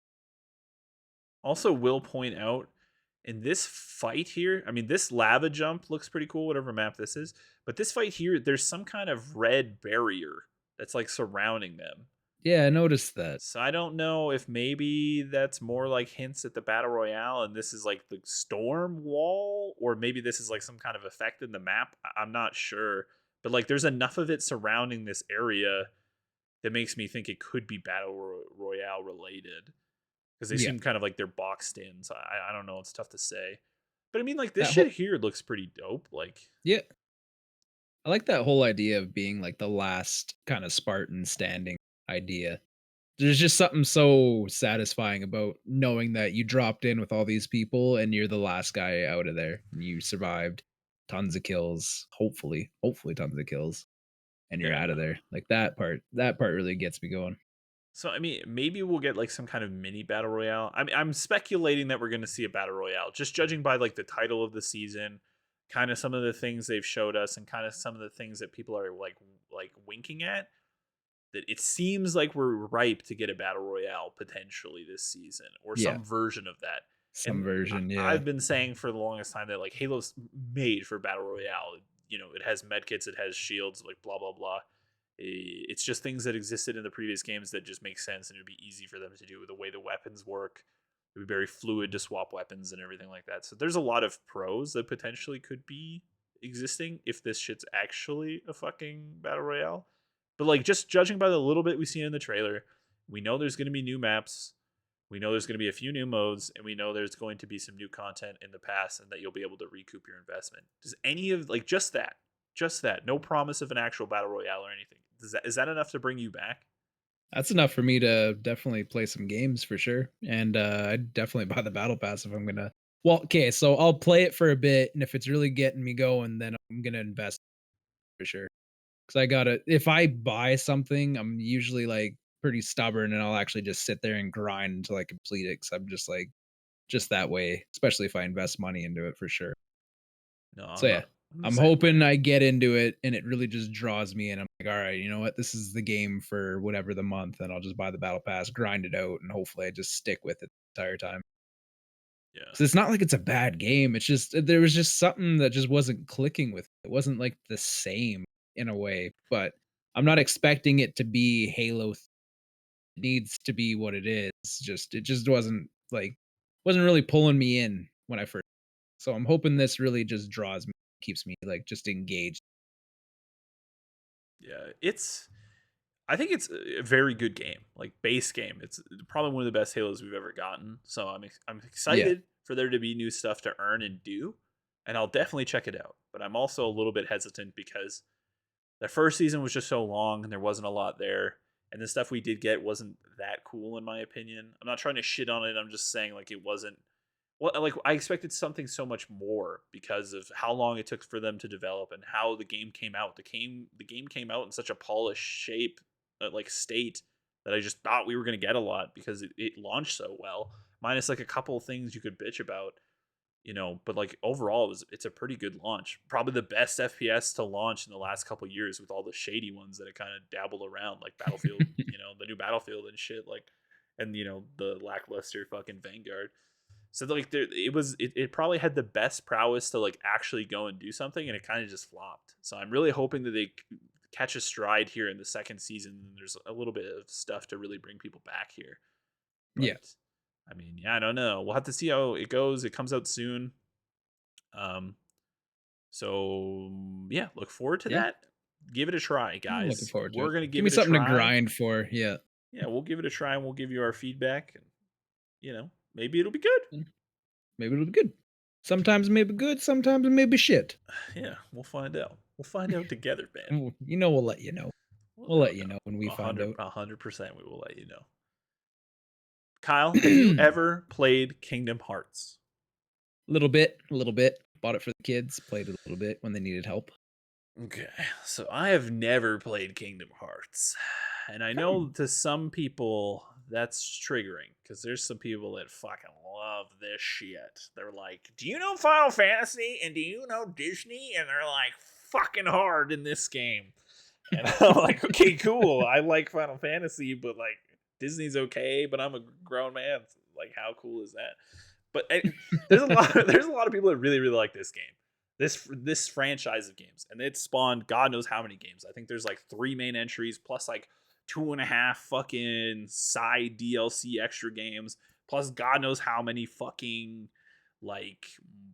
also will point out in this fight here, I mean, this lava jump looks pretty cool, whatever map this is. But this fight here, there's some kind of red barrier that's like surrounding them. Yeah, I noticed that. So I don't know if maybe that's more like hints at the battle royale, and this is like the storm wall, or maybe this is like some kind of effect in the map. I'm not sure, but like there's enough of it surrounding this area that makes me think it could be battle royale related because they Yeah. seem kind of like they're boxed in. So I don't know. It's tough to say, but I mean, like this That whole shit here looks pretty dope. Like Yeah. I like that whole idea of being like the last kind of Spartan standing idea. There's just something so satisfying about knowing that you dropped in with all these people and you're the last guy out of there. And you survived tons of kills, hopefully tons of kills, and you're out yeah. of there. Like that part really gets me going. So I mean, maybe we'll get like some kind of mini battle royale. I mean, I'm speculating that we're going to see a battle royale, just judging by like the title of the season. kind of some of the things they've showed us and kind of some of the things that people are like winking at, that it seems like we're ripe to get a battle royale potentially this season or Yeah, some version of that. some And version, yeah. I've been saying for the longest time that like Halo's made for battle royale. You know, it has medkits, it has shields, like blah blah blah. It's just things that existed in the previous games that just make sense, and it would be easy for them to do. The way the weapons work, it would be very fluid to swap weapons and everything like that. So there's a lot of pros that potentially could be existing if this shit's actually a fucking battle royale. But like just judging by the little bit we see in the trailer, we know there's going to be new maps. We know there's going to be a few new modes, and we know there's going to be some new content in the past, and that you'll be able to recoup your investment. Does any of like just that, no promise of an actual battle royale or anything? Is that enough to bring you back? That's enough for me to definitely play some games for sure, and, I'd definitely buy the battle pass if I'm gonna well, okay, so I'll play it for a bit, and if it's really getting me going, then I'm gonna invest for sure. Because I gotta if I buy something, I'm usually, like, pretty stubborn, and I'll actually just sit there and grind until I complete it. Because 'cause I'm just, like just that way, especially if I invest money into it for sure. No, So, yeah, I'm the I'm same way. hoping I get into it and it really just draws me in. I'm like, "Alright, you know what? This is the game for whatever the month," and I'll just buy the battle pass, grind it out, and hopefully I just stick with it the entire time. Yeah. 'Cause it's not like it's a bad game, it's just there was just something that just wasn't clicking with it. It wasn't, like, the same in a way, but I'm not expecting it to be Halo needs to be what it is. Just it just wasn't, like wasn't really pulling me in when I first so I'm hoping this really just draws me, keeps me, like, just engaged. Yeah, I think it's a very good game, like base game. It's probably one of the best Halos we've ever gotten. So I'm Yeah. excited for there to be new stuff to earn and do, and I'll definitely check it out. But I'm also a little bit hesitant because the first season was just so long and there wasn't a lot there, and the stuff we did get wasn't that cool in my opinion. I'm not trying to shit on it. I'm just saying like it wasn't. Well, like I expected something so much more because of how long it took for them to develop and how the game came out. The game came out in such a polished shape, like state, that I just thought we were going to get a lot because it launched so well. Minus like a couple of things you could bitch about, but like overall it's a pretty good launch. Probably the best FPS to launch in the last couple of years with all the shady ones that it kind of dabbled around, like Battlefield, the new Battlefield and shit, like, and the lackluster fucking Vanguard. So like it probably had the best prowess to like actually go and do something, and it kind of just flopped. So I'm really hoping that they catch a stride here in the second season, and there's a little bit of stuff to really bring people back here. Yeah. But I mean, yeah, I don't know. We'll have to see how it goes. It comes out soon. Um, so yeah, look forward to Yeah. that. Give it a try, I'm looking guys. forward to We're it. gonna Give give me it a something to try. grind for, yeah. Yeah, we'll give it a try and we'll give you our feedback. And maybe it'll be good. Mm, maybe it'll be good. Sometimes it may be good, sometimes it may be shit. Yeah, we'll find out. We'll find out together, man. We'll let you know. Well, We'll no, let you no, know when we a find hundred, out. 100%. We will let you know. Kyle, have you ever played Kingdom Hearts? A little bit. Bought it for the kids, played it a little bit when they needed help. Okay, so I have never played Kingdom Hearts. And I Hmm. know to some people that's triggering because there's some people that fucking love this shit. They're like, do you know Final Fantasy and do you know Disney? And they're like, fucking hard in this game. And I'm like, okay, cool. I like Final Fantasy, but like Disney's okay, but I'm a grown man. Like, how cool is that? But there's a lot of people that really really like this game, this franchise of games, and it spawned God knows how many games. I think there's like 3 main entries plus like 2.5 fucking side DLC extra games plus God knows how many fucking like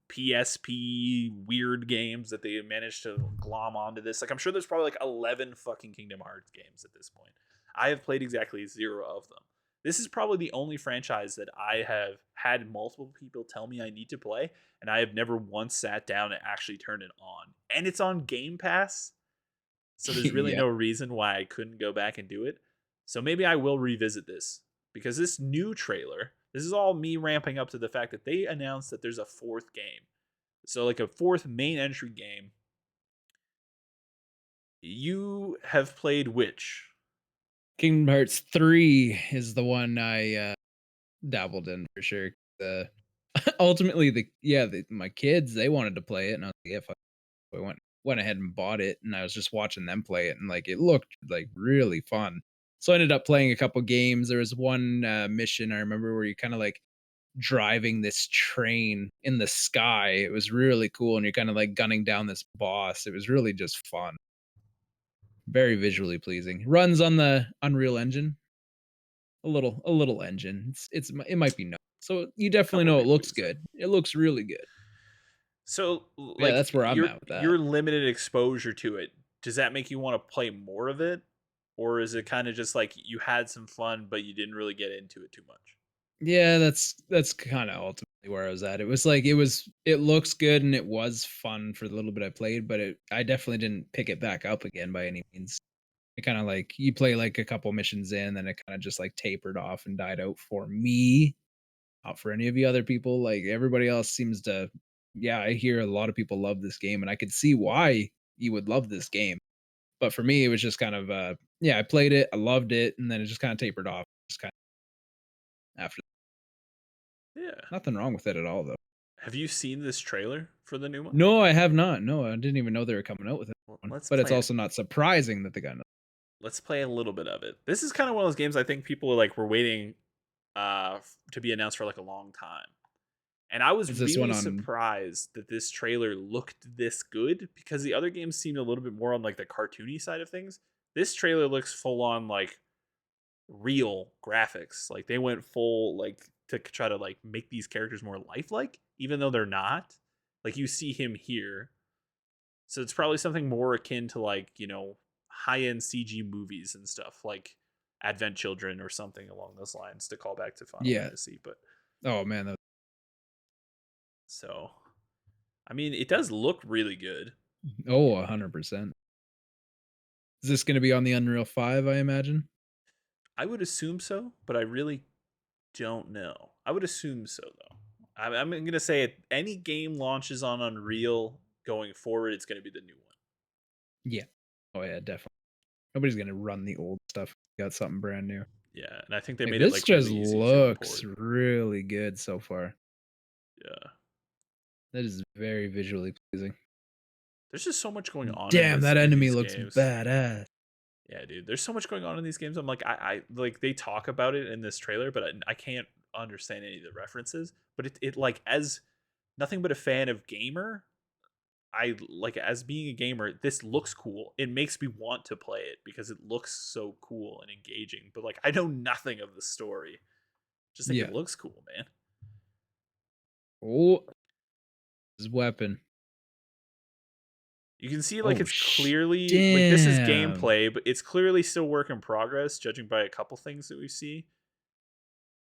PSP weird games that they managed to glom onto this. Like I'm sure there's probably like 11 fucking Kingdom Hearts games at this point. I have played exactly 0 of them. This is probably the only franchise that I have had multiple people tell me I need to play, and I have never once sat down and actually turned it on. And it's on Game Pass, so there's really Yeah. no reason why I couldn't go back and do it. So maybe I will revisit this because this new trailer, this is all me ramping up to the fact that they announced that there's a 4th game. So like a 4th main entry game. You have played which? Kingdom Hearts 3 is the one I, dabbled in for sure. Ultimately, my kids, they wanted to play it, and I was like, "Yeah, fuck." I went ahead and bought it, and I was just watching them play it, and, like, it looked, like, really fun. So I ended up playing a couple games. There was one, mission I remember where you kinda, like, driving this train in the sky. It was really cool, and you're kinda, like, gunning down this boss. It was really just fun. Very visually pleasing. Runs on the Unreal Engine, a little engine. It might be no. So you definitely Couple know it people looks use it. good. It looks really good. So, Yeah, like that's where I'm at with that. your limited exposure to it, does that make you want to play more of it, or is it kind of just like you had some fun but you didn't really get into it too much? Yeah, that's kinda ultimately where I was at. It looks good and it was fun for the little bit I played, but I definitely didn't pick it back up again by any means. It kinda like you play, like, a couple missions in, then it kinda just, like, tapered off and died out for me. Not for any of you other people. Like, everybody else seems to, yeah, I hear a lot of people love this game, and I could see why you would love this game. But for me, it was just kind of, yeah, I played it, I loved it, and then it just kinda tapered off just kinda after. Yeah. Nothing wrong with it at all, though. Have you seen this trailer for the new one? No, I have not. No, I didn't even know they were coming out with it Well, one, but it's also not surprising that they got ano. let's play a little bit of it. This is kind of one of those games I think people like were waiting to be announced for like a long time. And I was Is this one really on? surprised that this trailer looked this good because the other games seemed a little bit more on like the cartoony side of things. This trailer looks full on like real graphics. Like they went full like to try to like make these characters more lifelike, even though they're not. Like you see him here. So it's probably something more akin to like, high end CG movies and stuff, like Advent Children or something along those lines to call back to Final Yeah. Fantasy. But Oh, man, that so I mean it does look really good. oh, 100%. Is this gonna be on the Unreal 5, I imagine? I would assume so, but I really don't know. I would assume so though. I'm gonna say if any game launches on Unreal going forward, it's gonna be the new one. Yeah. Oh, yeah, definitely. Nobody's gonna run the old stuff. Got something brand new. Yeah, and I think they Like, made it this like just really easy to looks import. really good so far. Yeah, That is very visually pleasing. there's just so much going on Damn, that in enemy these looks games. badass. Yeah, dude, there's so much going on in these games. I'm like, I like they talk about it in this trailer, but I can't understand any of the references. But it like as nothing but a fan of gamer, I like as being a gamer, this looks cool. It makes me want to play it because it looks so cool and engaging. But like I know nothing of the story. Just think it Yeah. looks cool, man. Oh, his weapon. You can see like Oh, it's clearly like this is damn. gameplay, but it's clearly still work in progress, judging by a couple things that we see.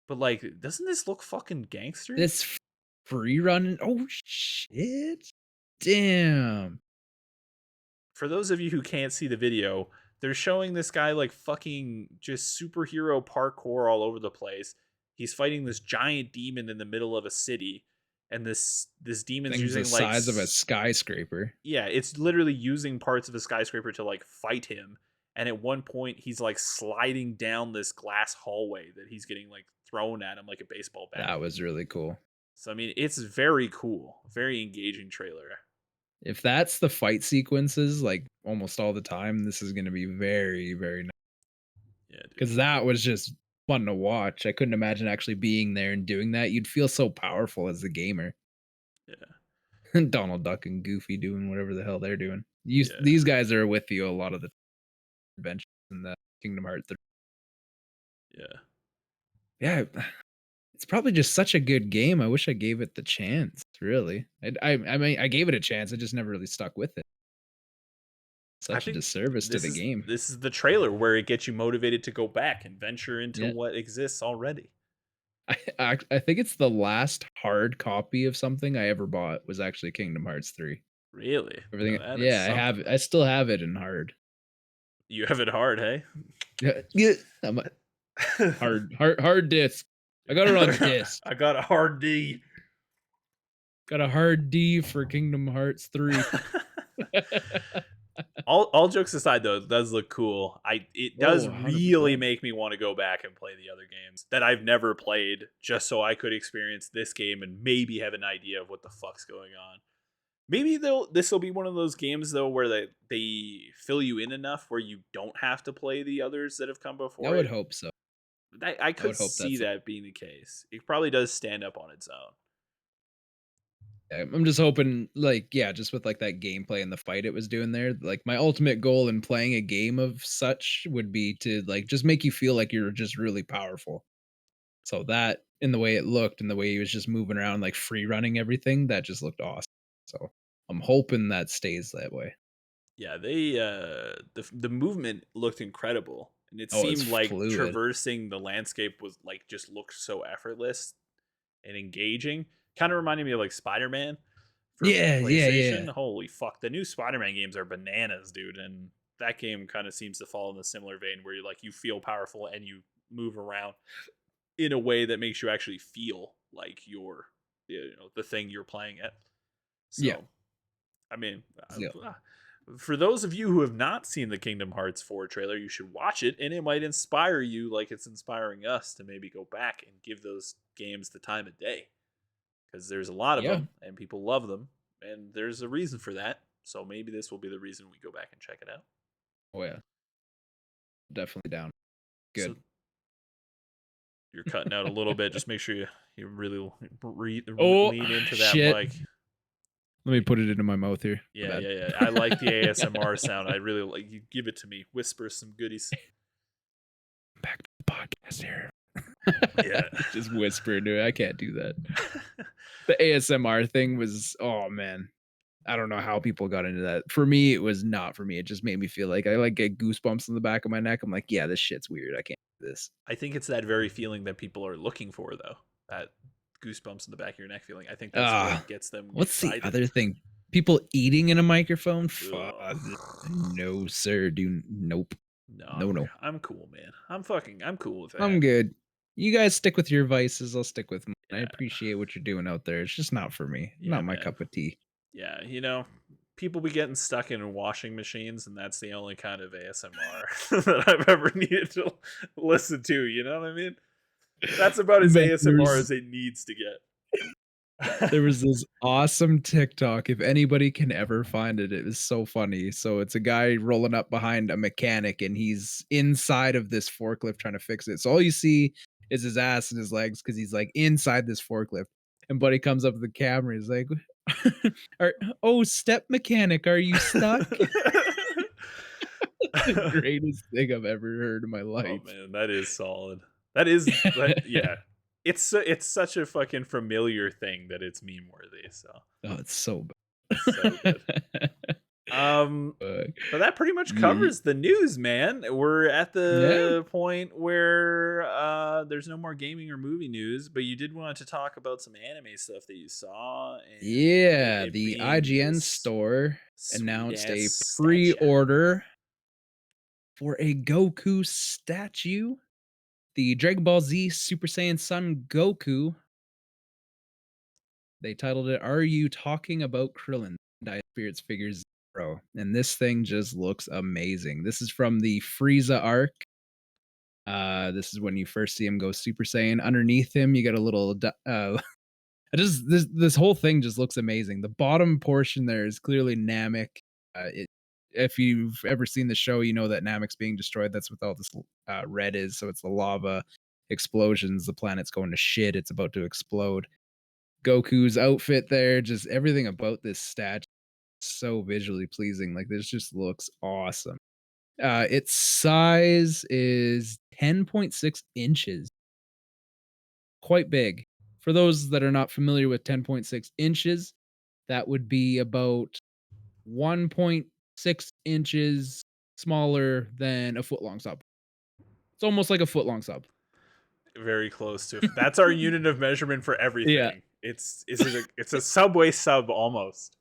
But like, doesn't this look fucking gangster? This free running. Oh, shit. Damn. For those of you who can't see the video, they're showing this guy like fucking just superhero parkour all over the place. He's fighting this giant demon in the middle of a city, and this demon's Thing's the using like size of a skyscraper. yeah, it's literally using parts of a skyscraper to like fight him. And at one point, he's like sliding down this glass hallway that he's getting like thrown at him like a baseball bat. That was really cool. So I mean, it's very cool, very engaging trailer. If that's the fight sequences, like, almost all the time, this is gonna be very, very nice. Yeah, dude. Because that was just fun to watch. I couldn't imagine actually being there and doing that. You'd feel so powerful as the gamer. Yeah, Donald Duck and Goofy doing whatever the hell they're doing. yeah, These guys are with you a lot of the adventures in the Kingdom Hearts. yeah. Yeah, it's probably just such a good game. I wish I gave it the chance, really. I mean, I gave it a chance, I just never really stuck with it. I Such a think disservice to the game. this is the trailer where it gets you motivated to go back and venture into Yeah. what exists already. I think it's the last hard copy of something I ever bought was actually Kingdom Hearts 3. Really? Now Everything that is yeah, I have something. it. I still have it in hard. You have it hard, hey? Yeah, yeah, I'm a hard disc. I got it on disc. I got a hard D. Got a hard D for Kingdom Hearts 3. all jokes aside, though, it does look cool. It Oh, does really 100%. make me want to go back and play the other games that I've never played, just so I could experience this game and maybe have an idea of what the fuck's going on. Maybe this will be one of those games though where they fill you in enough where you don't have to play the others that have come I before would it. hope so. I I could would hope see that's that being the case. It probably does stand up on its own. I'm just hoping, like, yeah, just with like that gameplay and the fight it was doing there. Like, my ultimate goal in playing a game of such would be to like just make you feel like you're just really powerful. So that, in the way it looked and the way he was just moving around, like free running everything, that just looked awesome. So I'm hoping that stays that way. Yeah, they the movement looked incredible, and it Oh, it's seemed like fluid. traversing the landscape was like just looked so effortless and engaging. Kind of reminded me of like Spider-Man for Yeah, yeah, PlayStation. yeah. Holy fuck, the new Spider-Man games are bananas, dude, and that game kind of seems to fall in a similar vein where you feel powerful and you move around in a way that makes you actually feel like you're the thing you're playing at. Yeah. So, I mean, Yeah. for those of you who have not seen the Kingdom Hearts 4 trailer, you should watch it, and it might inspire you like it's inspiring us to maybe go back and give those games the time of day. Because there's a lot of Yeah. them, and people love them, and there's a reason for that. So maybe this will be the reason we go back and check it out. Oh yeah. Definitely down. So Good. you're cutting out a little bit. Just make sure you really Oh lean into that shit. mic. Let me put it into my mouth here. My Yeah, bad. yeah, yeah. I like the ASMR sound. I really like you. Give it to me. Whisper some goodies. Back to the podcast here. Yeah. Just whisper into it. I can't do that. The ASMR thing was, oh man. I don't know how people got into that. For me, it was not for me. It just made me feel like I like get goosebumps in the back of my neck. I'm like, yeah, this shit's weird. I can't do this. I think it's that very feeling that people are looking for, though. That goosebumps in the back of your neck feeling. I think that's what gets them What's the excited. other thing? People eating in a microphone? Fuck. Ugh. No, sir. Do nope. No, No. I'm cool, man. I'm cool with I'm that. good. You guys stick with your vices. I'll stick with mine. I Yeah, appreciate what you're doing out there. It's just not for me. yeah, Not my man. cup of tea. Yeah, people be getting stuck in washing machines, and that's the only kind of ASMR that I've ever needed to listen to. You know what I mean? That's about as Man, ASMR as it needs to get. there was this awesome TikTok. If anybody can ever find it, it was so funny. So it's a guy rolling up behind a mechanic and he's inside of this forklift trying to fix it. So all you see is his ass and his legs because he's like inside this forklift. And Buddy comes up to the camera. He's like, "Oh, step mechanic, are you stuck?" The greatest thing I've ever heard in my Oh life. man, that is solid. That yeah. It's such a fucking familiar thing that it's meme worthy. So Oh, it's so so good. bad. Fuck. But that pretty much Ye covers the news, man. We're at Yeah. the point where there's no more gaming or movie news, but you did want to talk about some anime stuff that you saw, and Yeah, it the being IGN this store sweet announced ass a statue. pre-order for a Goku statue. The Dragon Ball Z Super Saiyan Son Goku. They titled it "Are You Talking About Krillin?" Dire Spirits Figures Zero. And this thing just looks amazing. This is from the Frieza arc. This is when you first see him go Super Saiyan. Underneath him, you got a little this whole thing just looks amazing. The bottom portion there is clearly Namek. If you've ever seen the show, you know that Namek's being destroyed. That's what all this red is. So it's the lava explosions. The planet's going to shit. It's about to explode. Goku's outfit there, just everything about this statue, so visually pleasing. Like this just looks awesome. Its size is 10.6 inches, quite big. For those that are not familiar with 10.6 inches, that would be about 1.6 inches smaller than a foot long sub. It's almost like a foot long sub. Very close to. That's our unit of measurement for Yeah, everything. It's a Subway sub almost.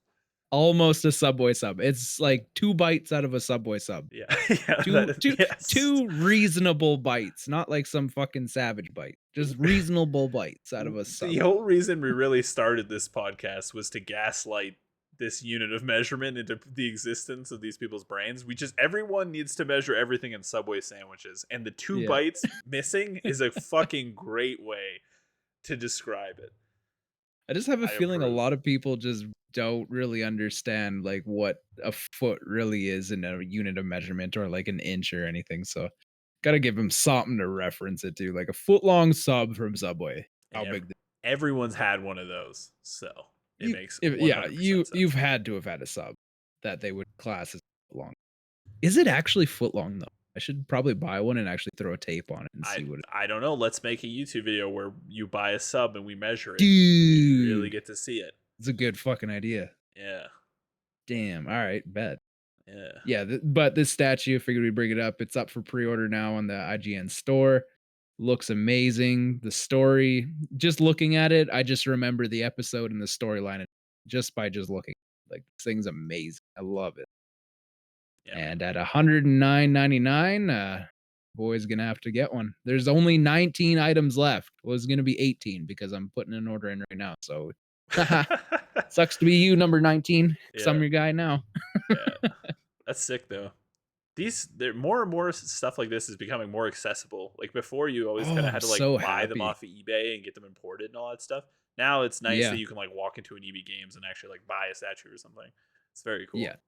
almost a Subway sub. It's like 2 bites out of a Subway sub. Yeah, yeah, Two, two, yes. two reasonable bites, not like some fucking savage bite. Just reasonable bites out of a The sub. whole reason we really started this podcast was to gaslight this unit of measurement into the existence of these people's brains. Everyone needs to measure everything in Subway sandwiches, and the 2 bites missing is a fucking great way to describe it. I just have a I feeling a approve. lot of people just don't really understand like what a foot really is in a unit of measurement or like an inch or anything. So gotta give them something to reference it to, like a foot long sub from Subway. And How big everyone's had one of those, so it you makes yeah, 100% you've sense. had to have had a sub that they would class as foot long. Is it actually foot long though? I should probably buy one and actually throw a tape on it and I see what I don't know. Let's make a YouTube video where you buy a sub and we measure it. You really dude. get to see it. It's a good fucking idea. Yeah. Damn. All right, bet. Yeah. Yeah, but this statue, figured we'd bring it up. It's up for pre-order now on the IGN store. Looks amazing. The story, just looking at it, I just remember the episode and the storyline just by just looking. Like this thing's amazing. I love it. Yeah, man. And at $109.99, boy's gonna have to get one. There's only 19 items left. Well, it's gonna be 18 because I'm putting an order in right now. So sucks to be you, number 19. Cause I'm Yeah. your guy now. Yeah. That's sick though. There more and more stuff like this is becoming more accessible. Like before, you always Oh, kind of I'm had to like so buy them happy. off of eBay and get them imported and all that stuff. Now it's nice that Yeah. you can like walk into an EB Games and actually like buy a statue or something. It's very Yeah. cool.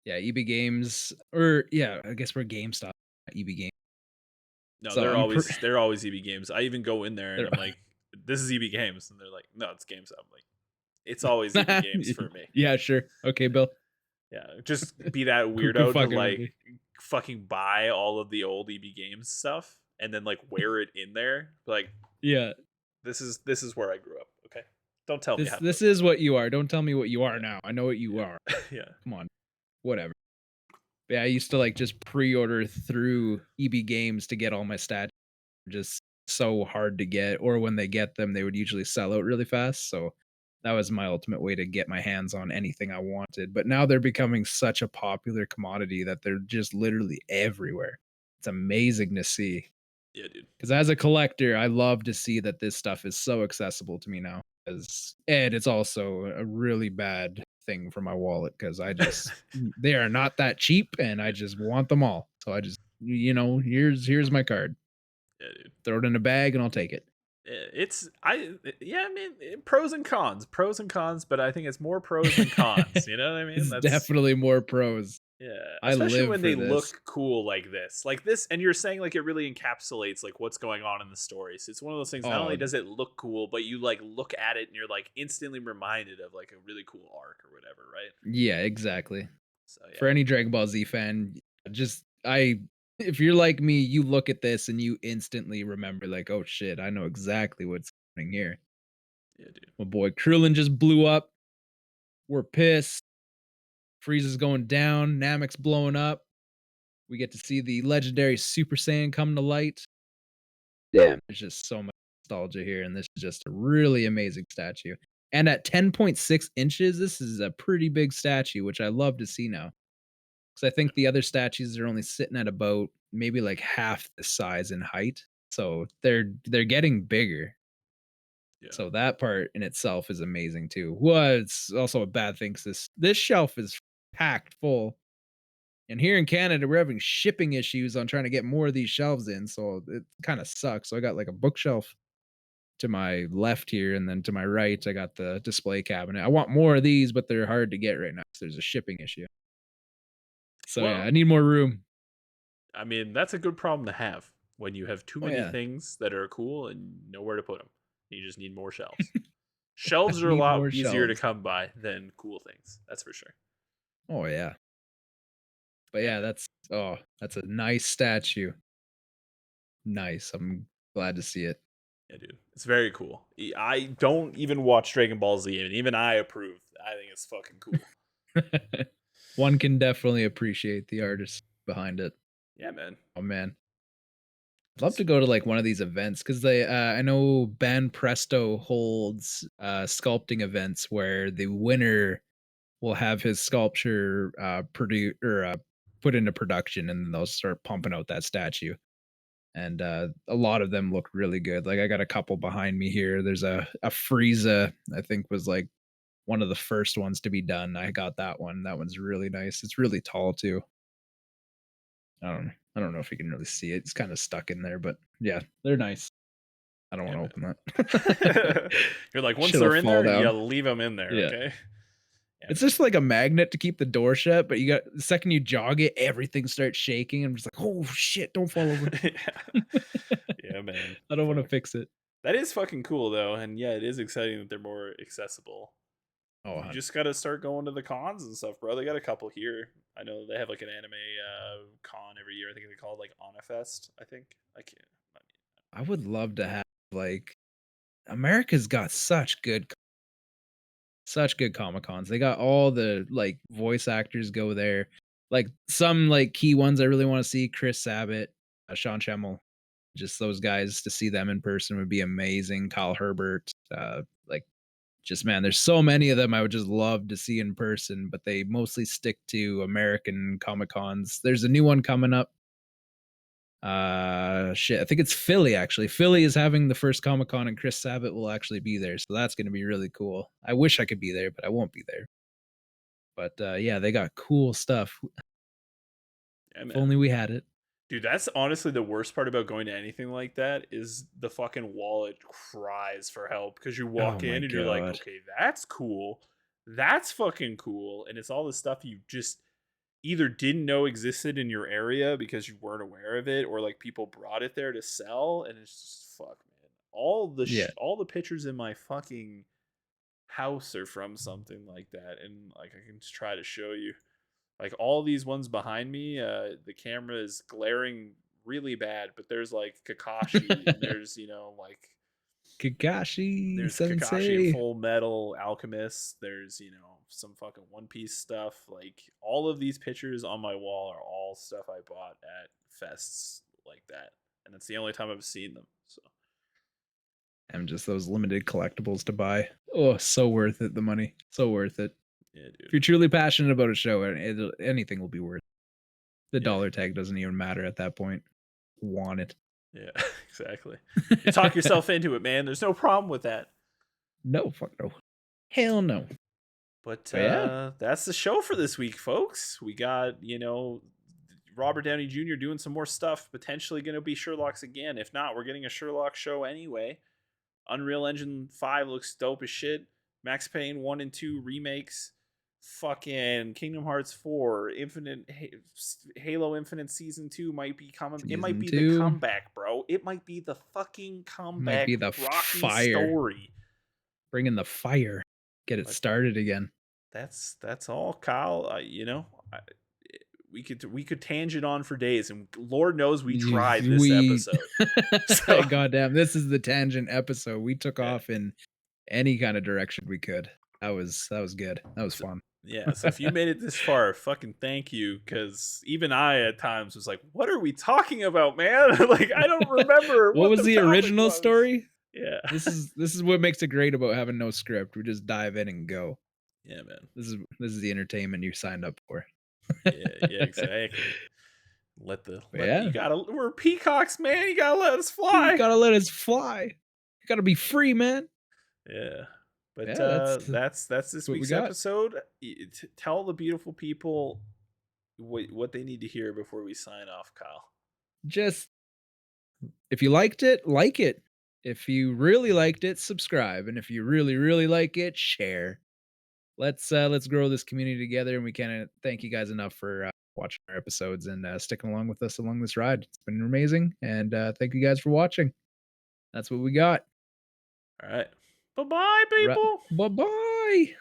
Yeah. EB Games, or yeah, I guess we're GameStop, not EB Games. No, So they're always EB Games. I even go in there and they're I'm like, "This is EB Games," and they're like, "No, it's GameStop." I'm like, it's always EB Games for me. yeah, sure. Okay, Bill. Yeah, just be that Quit weirdo to fucking with like me. fucking buy all of the old EB Games stuff and then like wear it in there. Like Yeah. this is where I grew up. Okay, don't tell me This how to this live is what you are. Don't tell me what you are my now. I know what you are. life. Yeah, yeah, Come on. Whatever. Yeah, I used to like just pre-order through EB Games to get all my stats. Just so hard to get, or when they get them, they would usually sell out really fast. So that was my ultimate way to get my hands on anything I wanted. But now they're becoming such a popular commodity that they're just literally everywhere. It's amazing to see. yeah, dude. Because as a collector, I love to see that this stuff is so accessible to me now. And it's also a really bad thing for my wallet because they are not that cheap, and I just want them all. So I just here's my card. Yeah, dude. Throw it in a bag and I'll take it. Yeah, I mean, pros and cons, but I think it's more pros than cons. You know what I mean? It's That's definitely more pros. Yeah, I especially live when for they this. look cool like this, and you're saying like it really encapsulates like what's going on in the story. So it's one of those things. Not only Oh, does it look cool, but you like look at it and you're like instantly reminded of like a really cool arc or whatever, right? yeah, exactly. So For yeah, any Dragon Ball Z fan, just I if you're like me, you look at this and you instantly remember like, "Oh shit, I know exactly what's happening here." yeah, dude. My boy Krillin just blew up. We're pissed. Frieza's going down. Namek's blowing up. We get to see the legendary Super Saiyan come to light. Damn, there's just so much nostalgia here, and this is just a really amazing statue. And at 10.6 inches, this is a pretty big statue, which I love to see now. Because I think the other statues are only sitting at about maybe like half the size in height. So they're getting bigger. Yeah, So that part in itself is amazing too. Well, it's also a bad thing because this shelf is packed full. And here in Canada, we're having shipping issues on trying to get more of these shelves in. So it kind of sucks. So I got like a bookshelf to my left here, and then to my right, I got the display cabinet. I want more of these, but they're hard to get right now. So there's a shipping issue. So yeah, I well, need more room. I mean that's a good problem to have when you have too Oh many yeah, things that are cool and nowhere to put them. You just need more shelves. I Shelves are a need more lot easier to shelves. come by than cool things. That's for sure. Oh yeah. But Yeah, yeah, man. that's a nice statue. Nice. I'm glad to see it. Yeah, dude. It's very cool. I don't even watch Dragon Ball Z, and even I approve. I think it's fucking cool. One can definitely appreciate the artist behind it. Yeah, man. Oh man. I'd love to go to like one of these events because they I know Ban Presto holds sculpting events where the winner will have his sculpture produced or put into production, and then they'll start pumping out that statue. And a lot of them look really good. Like I got a couple behind me here. There's a Frieza, I think was like one of the first ones to be done. I got that one. That one's really nice. It's really tall too. I don't know if you can really see it. It's kind of stuck in there, but yeah, they're nice. I don't Yeah, want to man. open that. You're like, once Shit'll they're in fall there, you down. leave them in there, Yeah. okay? Yeah, It's man. just like a magnet to keep the door shut, but you got the second you jog it, everything starts shaking. I'm just like, "Oh shit, don't fall over." Yeah. Yeah, man. I don't want to Fuck. fix it. That is fucking cool though, and yeah, it is exciting that they're more accessible. Oh, You just gotta start going to the cons and stuff, bro. They got a couple here. I know they have like an anime con every year. I think they call it like Onifest. I think I can't. I mean, I would love to have like America's got such good Comic Cons. They got all the like voice actors go there. Like some like key ones I really want to see. Chris Sabat, Sean Schemmel, just those guys to see them in person would be amazing. Kyle Herbert, like just man, there's so many of them I would just love to see in person, but they mostly stick to American Comic Cons. There's a new one coming up. Shit, I think it's Philly actually. Philly is having the first Comic Con and Chris Sabat will actually be there. So that's going to be really cool. I wish I could be there, but I won't be there. But yeah, they got cool stuff. yeah, If man. only we had it. Dude, that's honestly the worst part about going to anything like that is the fucking wallet cries for help because you Oh walk my in and you're like, god. okay, that's cool. That's fucking cool. And it's all the stuff you just either didn't know existed in your area because you weren't aware of it or like people brought it there to sell and it's just fuck, man. Yeah. All the pictures in my fucking house are from something like that and like I can just try to show you. Like all these ones behind me, the camera is glaring really bad, but there's like Kakashi and there's, like Kakashi there's Kakashi and Sensei. Full Metal Alchemist. There's, some fucking One Piece stuff. Like all of these pictures on my wall are all stuff I bought at fests like that. And it's the only time I've seen them. So And just those limited collectibles to buy. Oh, so worth it. The money. So worth it. yeah, If dude. you're truly passionate about a show, anything will be worth it. The Yeah. dollar tag doesn't even matter at that point. Want it. Yeah, exactly. You talk yourself into it, man. There's no problem with that. No, fuck no. Hell no. But But yeah, that's the show for this week, folks. We got, Robert Downey Jr. doing some more stuff, potentially going to be Sherlock's again. If not, we're getting a Sherlock show anyway. Unreal Engine 5 looks dope as shit. Max Payne 1 and 2 remakes. Fucking Kingdom Hearts 4, Halo Infinite Season 2 might be coming. It might season be the 2 comeback, bro. It might be the fucking might comeback be the rocky fire. story. Bring in the fire. Get it But started again. that's all, Kyle. We could tangent on for days, and Lord knows we tried this We episode. So goddamn, this is the tangent episode. We took yeah, off in any kind of direction we could. That was good. That was so, fun. yeah. So if you made it this far, fucking thank you, because even I at times was like, "What are we talking about, man? Like I don't remember What was the the topic original was." story? Yeah, This is what makes it great about having no script. We just dive in and go. yeah, man. This is the entertainment you signed up for. Yeah, exactly. Yeah, You gotta. We're peacocks, man. You gotta let us you fly. gotta let us fly. You gotta be free, man. Yeah. But Yeah, that's this what we week's got. episode. Tell the beautiful people what they need to hear before we sign off, Kyle. Just if you liked it, like it. If you really liked it, subscribe. And if you really, really like it, share. Let's grow this community together, and we can't thank you guys enough for watching our episodes and sticking along with us along this ride. It's been amazing, and thank you guys for watching. That's what we got. All right. Bye bye, people. Bye bye.